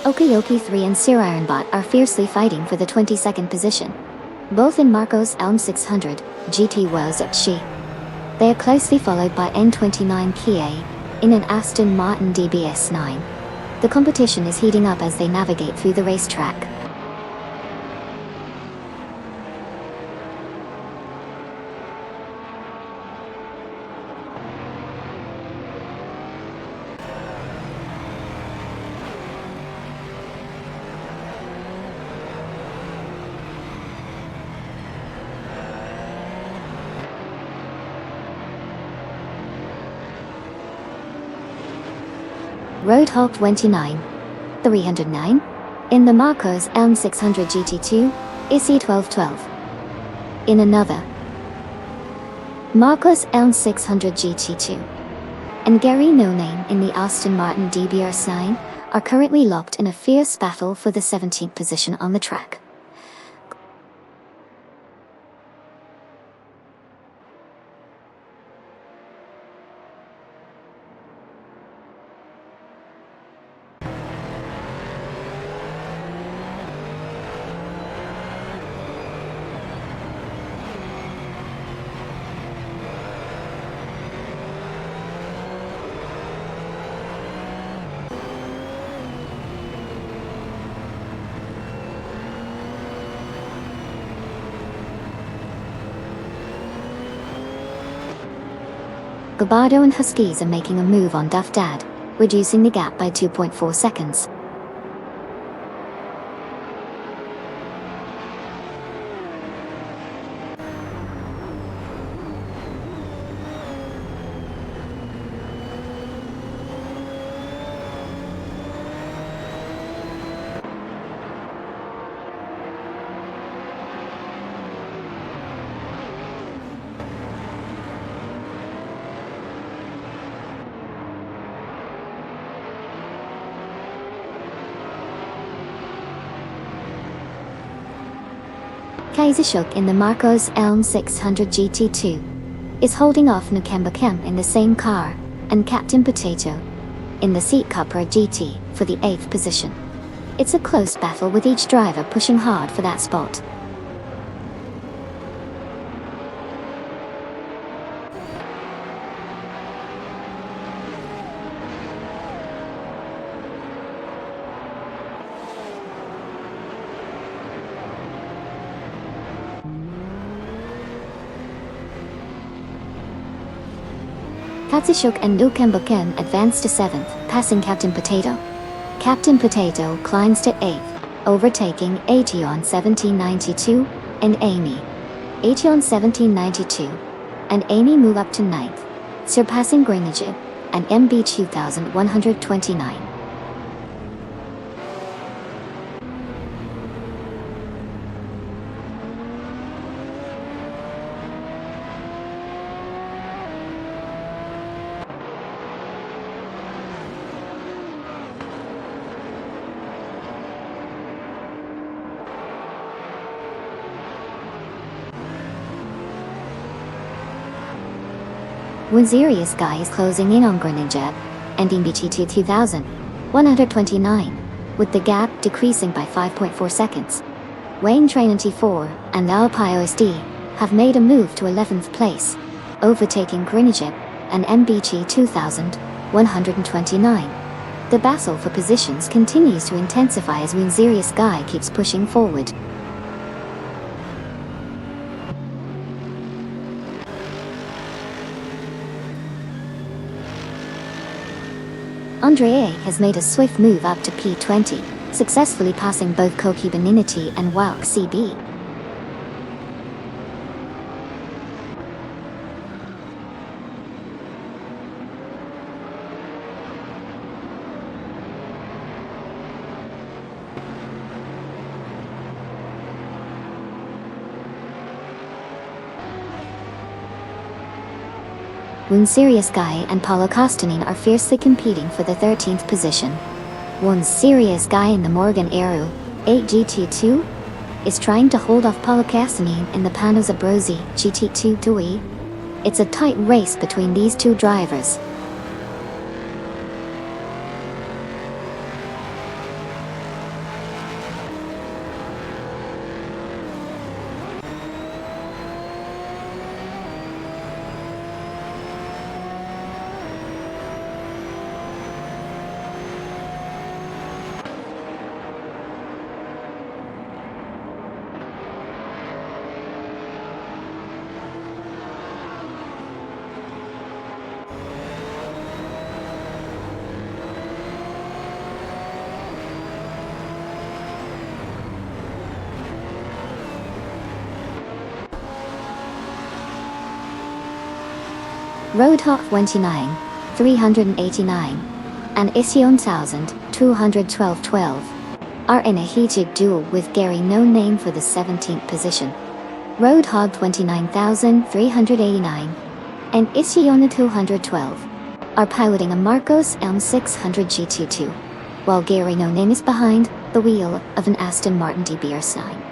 Okayoki 3 and Sir Ironbot are fiercely fighting for the 22nd position, both in Marcos Elm 600 GT Wells at Xi. They are closely followed by N29 Kia in an Aston Martin DBS 9. The competition is heating up as they navigate through the racetrack. Roadhog 29, 309, in the Marcos Elm 600 GT2, ISI 1212. In another, Marcos Elm 600 GT2, and Gary No Name in the Aston Martin DBS 9 are currently locked in a fierce battle for the 17th position on the track. Gabardo and Huskies are making a move on Duff Dad, reducing the gap by 2.4 seconds. Kaiserschuk in the Marcos Elm 600 GT2 is holding off Nakemba Kem in the same car, and Captain Potato in the Seat Cupra GT for the 8th position. It's a close battle with each driver pushing hard for that spot. Hatsishuk and Nukembuken advance to 7th, passing Captain Potato. Captain Potato climbs to 8th, overtaking Aetion 1792 and Amy. Aetion 1792 and Amy move up to 9th, surpassing Grenadier and MB 2129. Winzerius Sky is closing in on Groningen, ending BT2 2129, with the gap decreasing by 5.4 seconds. Wayne Trinity 4 and Alpine OSD have made a move to 11th place, overtaking Groningen and MBG 2129. The battle for positions continues to intensify as Winzerius Sky keeps pushing forward. Andrea has made a swift move up to P20, successfully passing both Koki Beninity and Walk CB. Winzerius Sky and Paulo Costanin are fiercely competing for the 13th position. Winzerius Sky in the Morgan Aero 8GT2 is trying to hold off Paulo Costanin in the Pano Zabrozi GT2 Dui. It's a tight race between these two drivers. Roadhog 29, 389, and Ision 1212 are in a heated duel with Gary No Name for the 17th position. Roadhog 29,389 and Ision 212 are piloting a Marcos Elm 600 GT2, while Gary No Name is behind the wheel of an Aston Martin DBR9.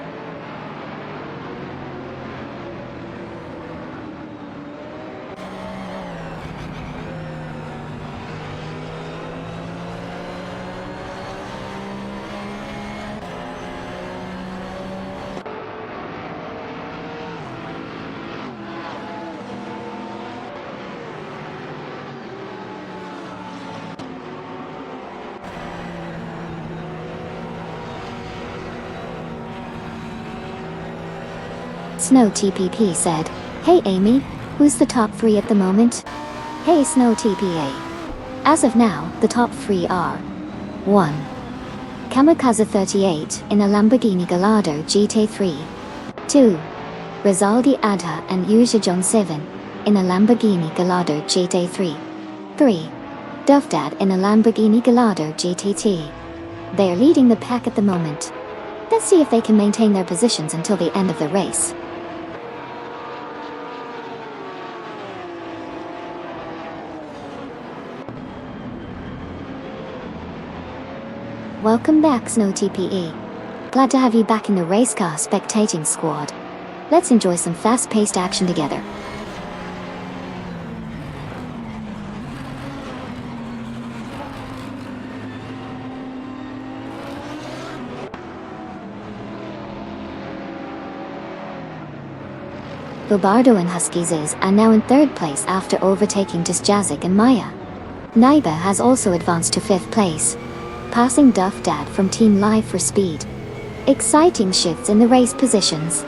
Snow TPP said, "Hey Amy, who's the top 3 at the moment?" Hey Snow TPA. As of now, the top 3 are 1. Kamikaze 38 in a Lamborghini Gallardo GT3. 2. Rizaldi Adha and Yuja John 7 in a Lamborghini Gallardo GT3. 3. Duffdad in a Lamborghini Gallardo GTT. They are leading the pack at the moment. Let's see if they can maintain their positions until the end of the race. Welcome back, Snow TPE. Glad to have you back in the race car spectating squad. Let's enjoy some fast-paced action together. Bobardo and Huskies are now in 3rd place after overtaking Disjazic and Maya. Naiba has also advanced to 5th place, passing Duff Dad from Team Live for Speed. Exciting shifts in the race positions.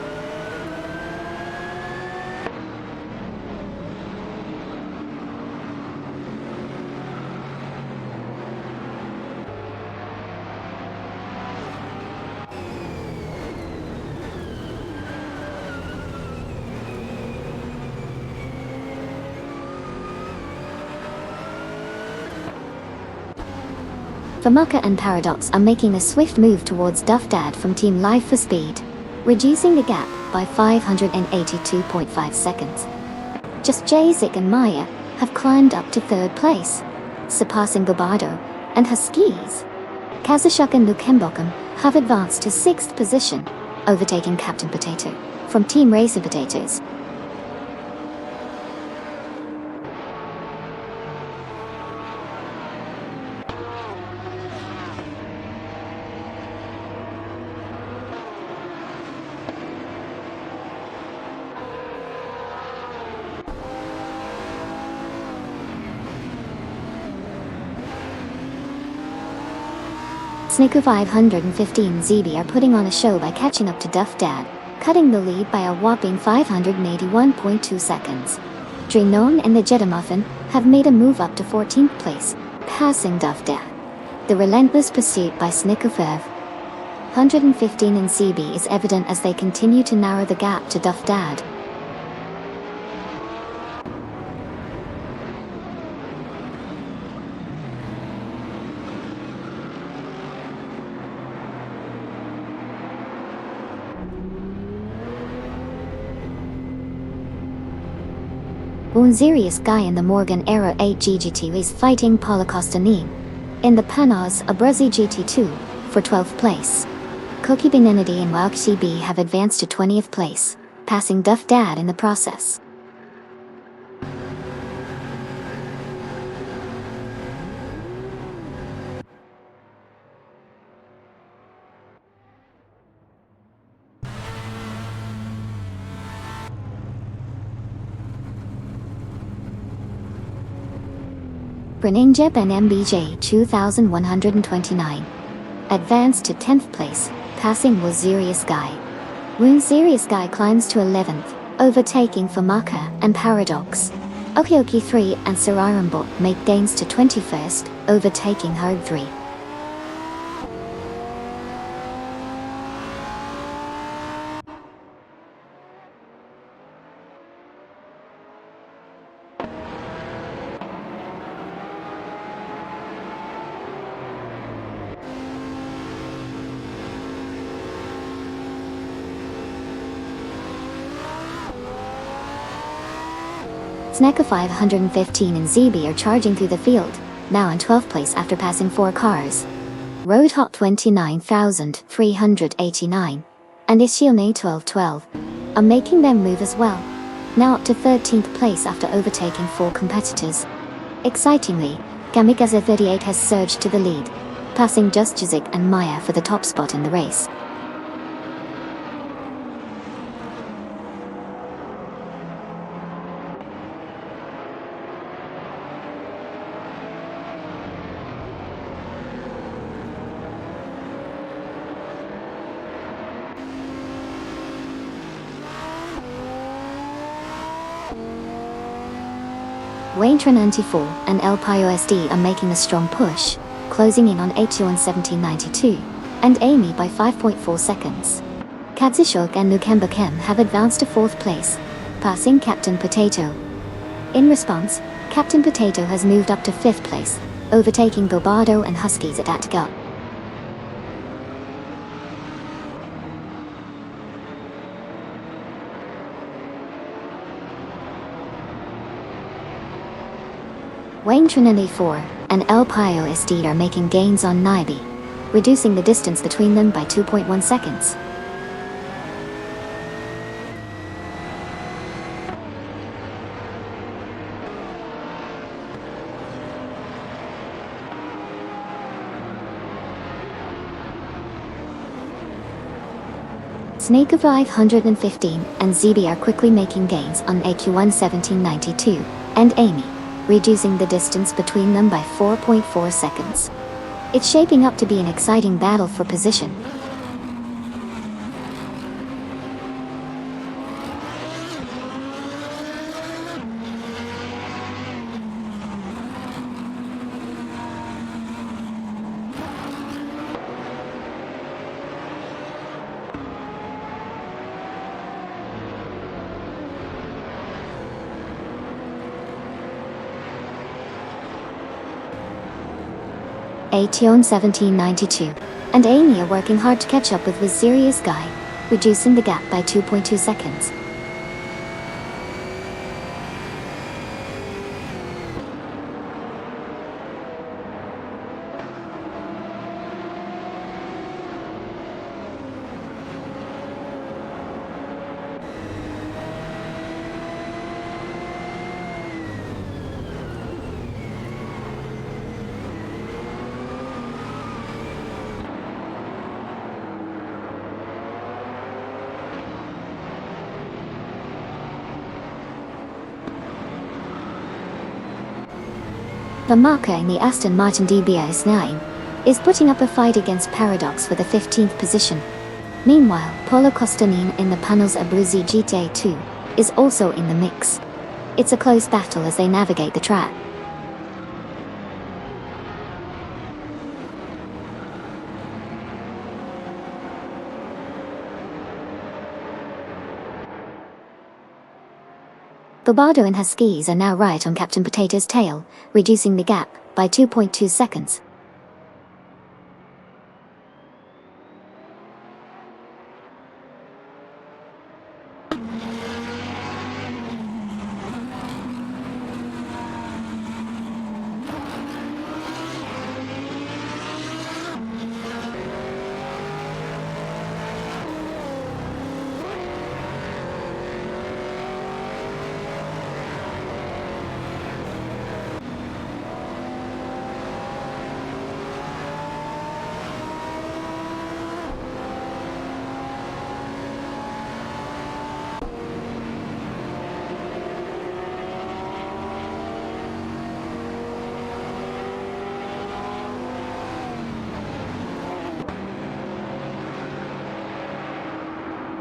Famaka and Paradox are making a swift move towards Duff Dad from Team Life for Speed, reducing the gap by 582.5 seconds. Just Jazik and Maya have climbed up to 3rd place, surpassing Gobardo and Huskies. Kazushuk and Lukembokum have advanced to 6th position, overtaking Captain Potato from Team Racing Potatoes. Snicker 515 ZB are putting on a show by catching up to Duff Dad, cutting the lead by a whopping 581.2 seconds. Dreamnon and the Jetamuffin have made a move up to 14th place, passing Duff Dad. The relentless pursuit by Snicker 515 and ZB is evident as they continue to narrow the gap to Duff Dad. Serious Guy in the Morgan Aero 8 GGT is fighting Paulo Costanini in the Panas Abruzzi GT2 for 12th place. Koki Benenedi and Wauxi B have advanced to 20th place, passing Duff Dad in the process. Breninjeb and MBJ 2129 advanced to 10th place, passing Serious Guy. Serious Guy climbs to 11th, overtaking Famaka and Paradox. Okioki 3 and Sararambot make gains to 21st, overtaking Herd 3. Snecka 515 and ZB are charging through the field, now in 12th place after passing 4 cars. Roadhop 29,389 and Ishione 1212 are making their move as well, now up to 13th place after overtaking 4 competitors. Excitingly, Kamikaze 38 has surged to the lead, passing Just Jazik and Maya for the top spot in the race. Wayne 94 and El Payo SD are making a strong push, closing in on A2 1792 and Amy by 5.4 seconds. Kazushok and Lukemba Kem have advanced to 4th place, passing Captain Potato. In response, Captain Potato has moved up to 5th place, overtaking Gobardo and Huskies at Attica. Wayne 4 and El Payo SD are making gains on Naibi, reducing the distance between them by 2.1 seconds. Snake of 515 and ZB are quickly making gains on AQ1 1792 and Amy, reducing the distance between them by 4.4 seconds. It's shaping up to be an exciting battle for position. Ation 1792, and Amy are working hard to catch up with Serious Guy, reducing the gap by 2.2 seconds. The marker in the Aston Martin DBS 9 is putting up a fight against Paradox for the 15th position. Meanwhile, Paolo Costanin in the panel's Abruzzi GTA 2 is also in the mix. It's a close battle as they navigate the track. Gilbardo and Huskies are now right on Captain Potato's tail, reducing the gap by 2.2 seconds.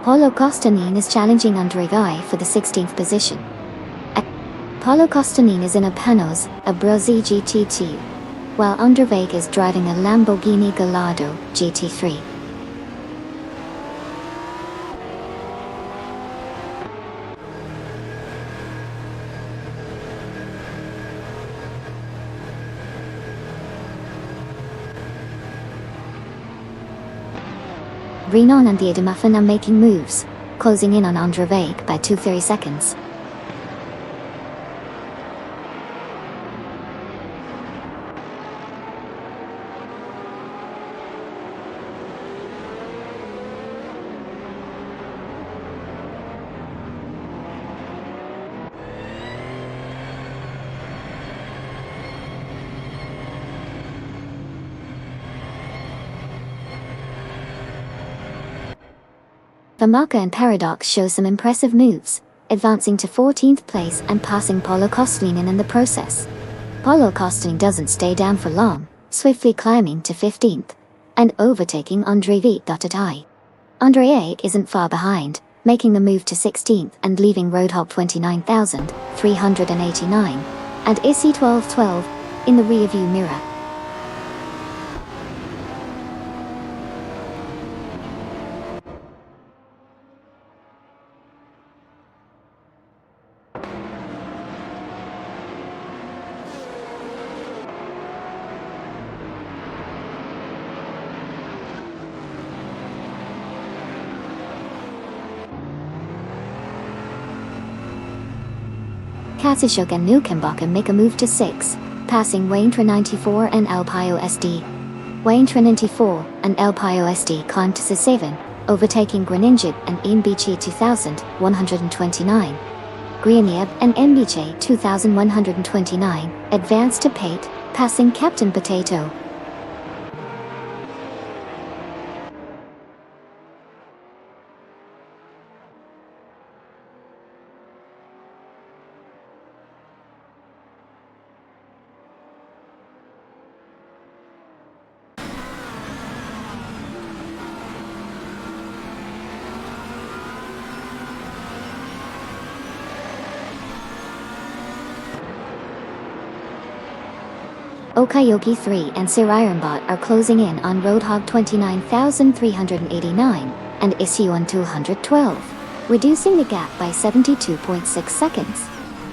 Paolo Costanin is challenging Andre Guy for the 16th position. Paolo Costanin is in a Panos, Abruzzi GT2, while Andre Guy is driving a Lamborghini Gallardo GT3. Renan and the Adamafen are making moves, closing in on Andre Guy by 2.30 seconds. Vamaka and Paradox show some impressive moves, advancing to 14th place and passing Paolo Costanin in the process. Paolo Costanin doesn't stay down for long, swiftly climbing to 15th, and overtaking Andre Guy at a tie. Andre Guy isn't far behind, making the move to 16th and leaving roadhog 29,389, and ISI 1212 in the rearview mirror. Kasishuk and Nukenbacher make a move to 6, passing Waintra 94 and Alpio SD. Waintra 94 and Alpio SD climb to C7, overtaking Greninjit and Inbiche 2129. Greeniab and Inbiche 2129 advance to Pate, passing Captain Potato. Okayoki 3 and Sir Ironbot are closing in on Roadhog 29,389 and Isuan 212, reducing the gap by 72.6 seconds.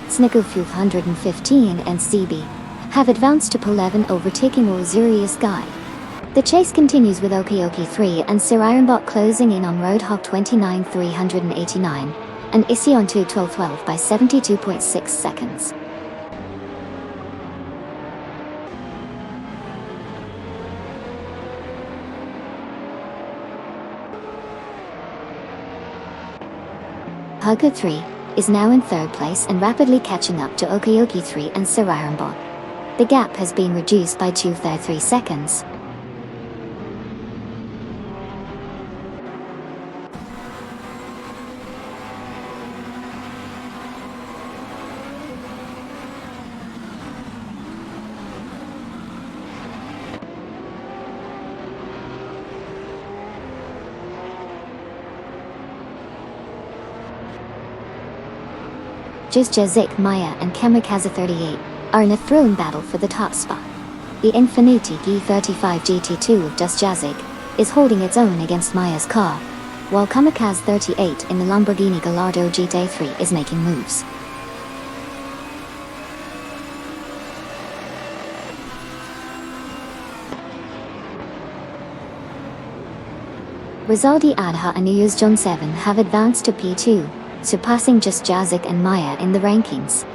Snickerfu 115 and CB have advanced to pole 11, overtaking Ozuri Sky. The chase continues with Okeoki 3 and Sir Ironbot closing in on Roadhog 29 389 and Ision 2 12 by 72.6 seconds. Hugger 3 is now in third place and rapidly catching up to Okeoki 3 and Sir Ironbot. The gap has been reduced by 2.3 seconds. Just Jazik, Maya and Kamikaze 38 are in a thrilling battle for the top spot. The Infiniti G35 GT2 of Just Jazik is holding its own against Maya's car, while Kamikaze 38 in the Lamborghini Gallardo GT3 is making moves. Rizaldi Adha and Uyuz John 7 have advanced to P2, surpassing Just Jazik and Maya in the rankings.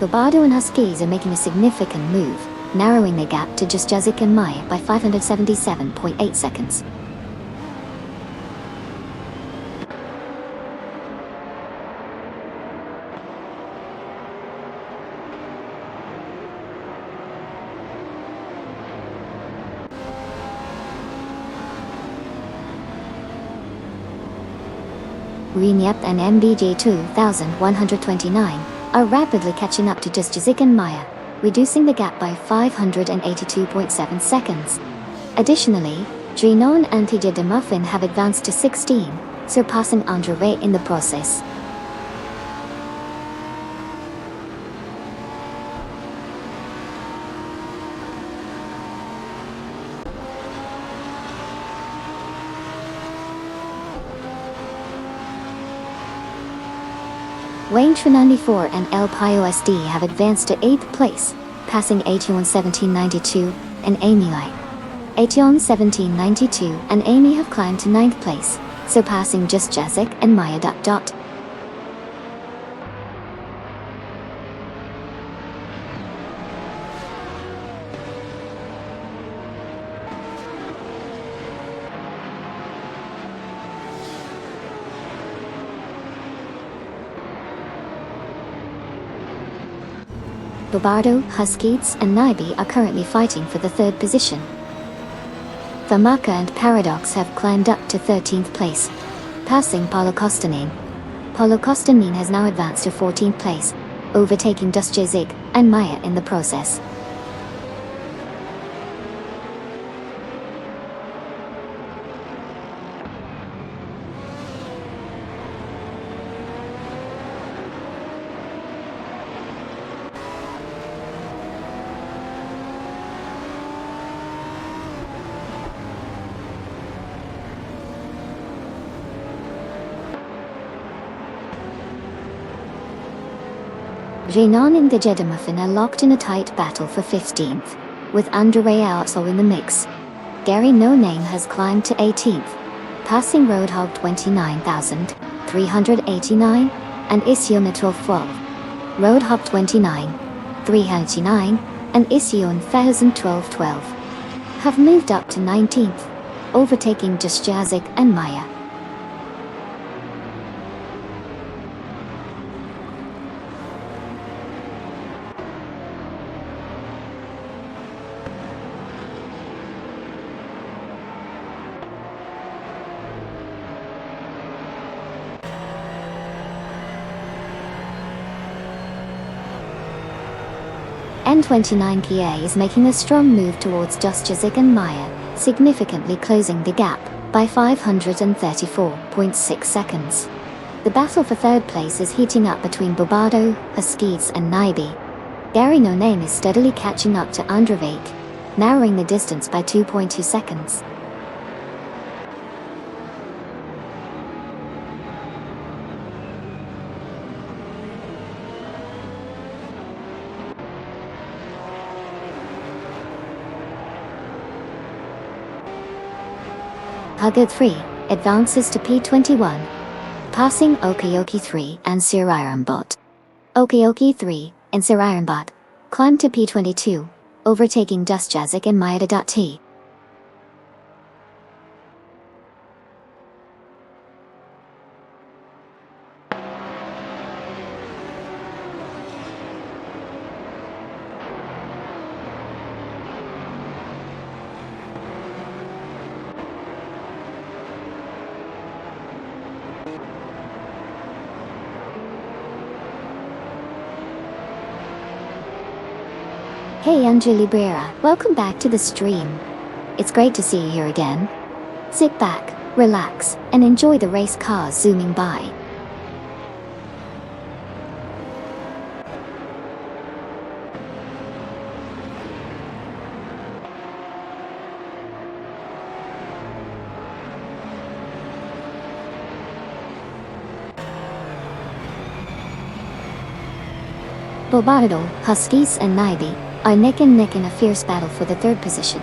Gobado and Huskies are making a significant move, narrowing the gap to Just Jazik and Maya by 577.8 seconds. Renyep and MBJ 2129 are rapidly catching up to Just Jazik and Maya, reducing the gap by 582.7 seconds. Additionally, Drinon and Tija de Muffin have advanced to 16, surpassing Andre in the process. Wayne 94 and El Pio SD have advanced to 8th place, passing Ation 1792 and Amy Light. Ation 1792 and Amy have climbed to 9th place, surpassing Just Jazik and Maya. Bobardo, Huskies and Naibi are currently fighting for the 3rd position. Famaka and Paradox have climbed up to 13th place, passing Paulo Costanin. Paulo Costanin has now advanced to 14th place, overtaking Just Jazik and Maya in the process. Renan and the Jeddamuffin are locked in a tight battle for 15th, with Andre also in the mix. Gary No Name has climbed to 18th, passing Roadhog 29,389 and Ision 1212. Roadhog 29, 389 and Ision 1212 have moved up to 19th, overtaking Just Jazik and Maya. N29 PA is making a strong move towards Just Jazik and Maya, significantly closing the gap by 534.6 seconds. The battle for 3rd place is heating up between Bobado, Huskies and Naibi. Gary No Name is steadily catching up to Andravik, narrowing the distance by 2.2 seconds. Hugad 3 advances to P21, passing Okeoki 3 and Sirayambot. Okeoki 3 and Sirayambot climb to P22, overtaking Dustjazik and Mayada.T. Hey Anjali Brera, welcome back to the stream. It's great to see you here again. Sit back, relax, and enjoy the race cars zooming by. Bobardo, Huskies and Naibi are neck and neck in a fierce battle for the third position.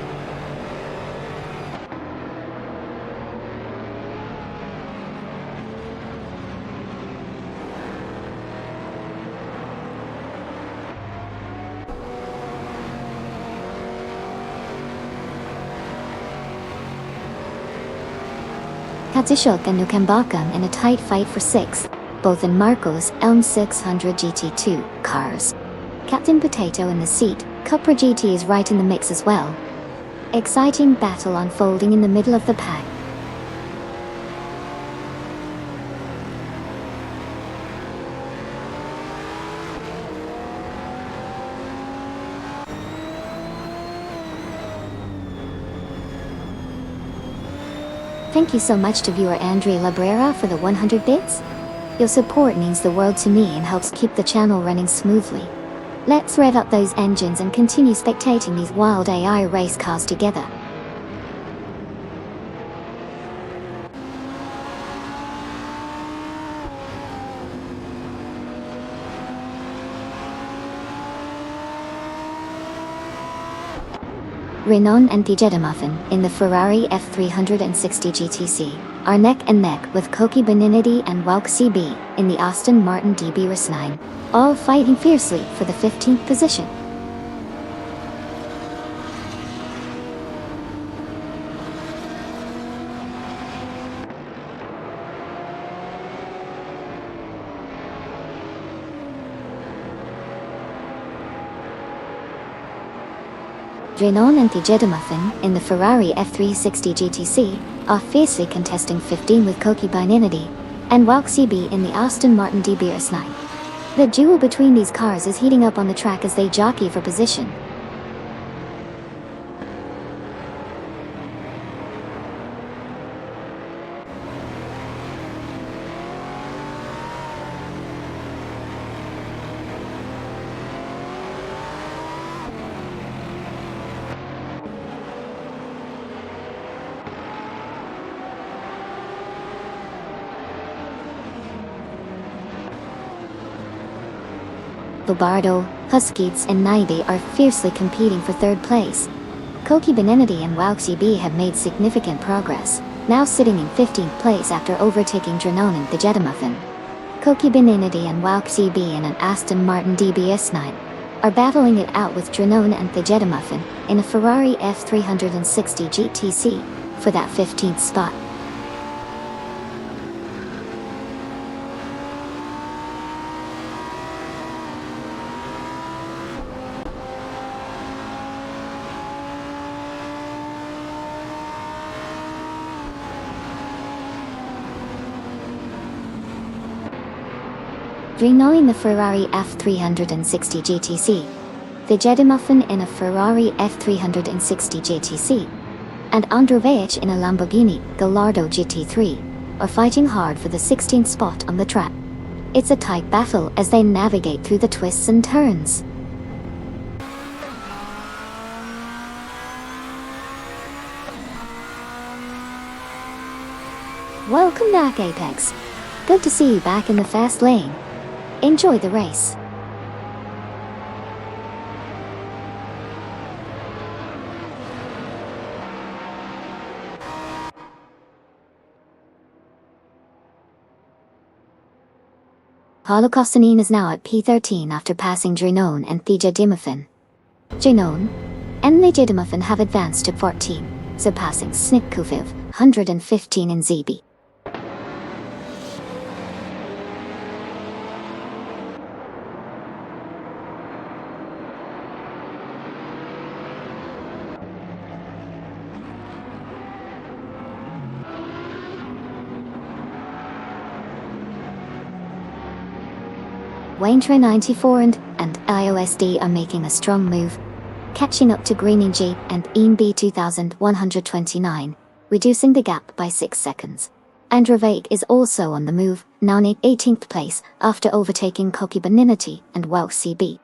Katsishok and Nukambakam in a tight fight for 6th, both in Marco's Elm 600 GT2 cars. Captain Potato in the seat, Cupra GT is right in the mix as well. Exciting battle unfolding in the middle of the pack. Thank you so much to viewer Andre Labrera for the 100 bits. Your support means the world to me and helps keep the channel running smoothly. Let's rev up those engines and continue spectating these wild AI race cars together. Renault and Tijedamuffin in the Ferrari F360 GTC are neck and neck with Koki Beninity and Wouk CB in the Aston Martin DB RS9, all fighting fiercely for the 15th position. Renault and Tijedamuffin in the Ferrari F360 GTC are fiercely contesting 15 with Koki Beninity and Wouk CB in the Aston Martin DB RS9. The duel between these cars is heating up on the track as they jockey for position. Bobardo, Huskies and Naibi are fiercely competing for third place. Koki Beninity and Wouk CB have made significant progress, now sitting in 15th place after overtaking Renault and Tijedamuffin. Koki Beninity and Wouk CB in an Aston Martin DB RS9 are battling it out with Renault and Tijedamuffin in a Ferrari F360 GTC for that 15th spot. Renault in the Ferrari F360 GTC, Tijedamuffin in a Ferrari F360 GTC, and Androveich in a Lamborghini Gallardo GT3 are fighting hard for the 16th spot on the track. It's a tight battle as they navigate through the twists and turns. Welcome back, Apex. Good to see you back in the fast lane. Enjoy the race. Paulo Costanin is now at P13 after passing Drenone and Thija Dimophin. Drenone and Thija Dimophin have advanced to 14, surpassing Snipkuviv, 115 in ZB. Waintra 94 and IOSD are making a strong move, catching up to Greening G and EMB 2129, reducing the gap by 6 seconds. Androvake is also on the move, now in 18th place after overtaking Kokibaninity and Wow CB.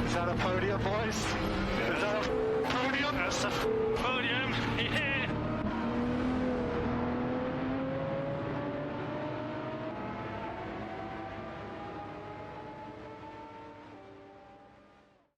Is that a podium, boys? Is that a podium? That's a podium. Yeah.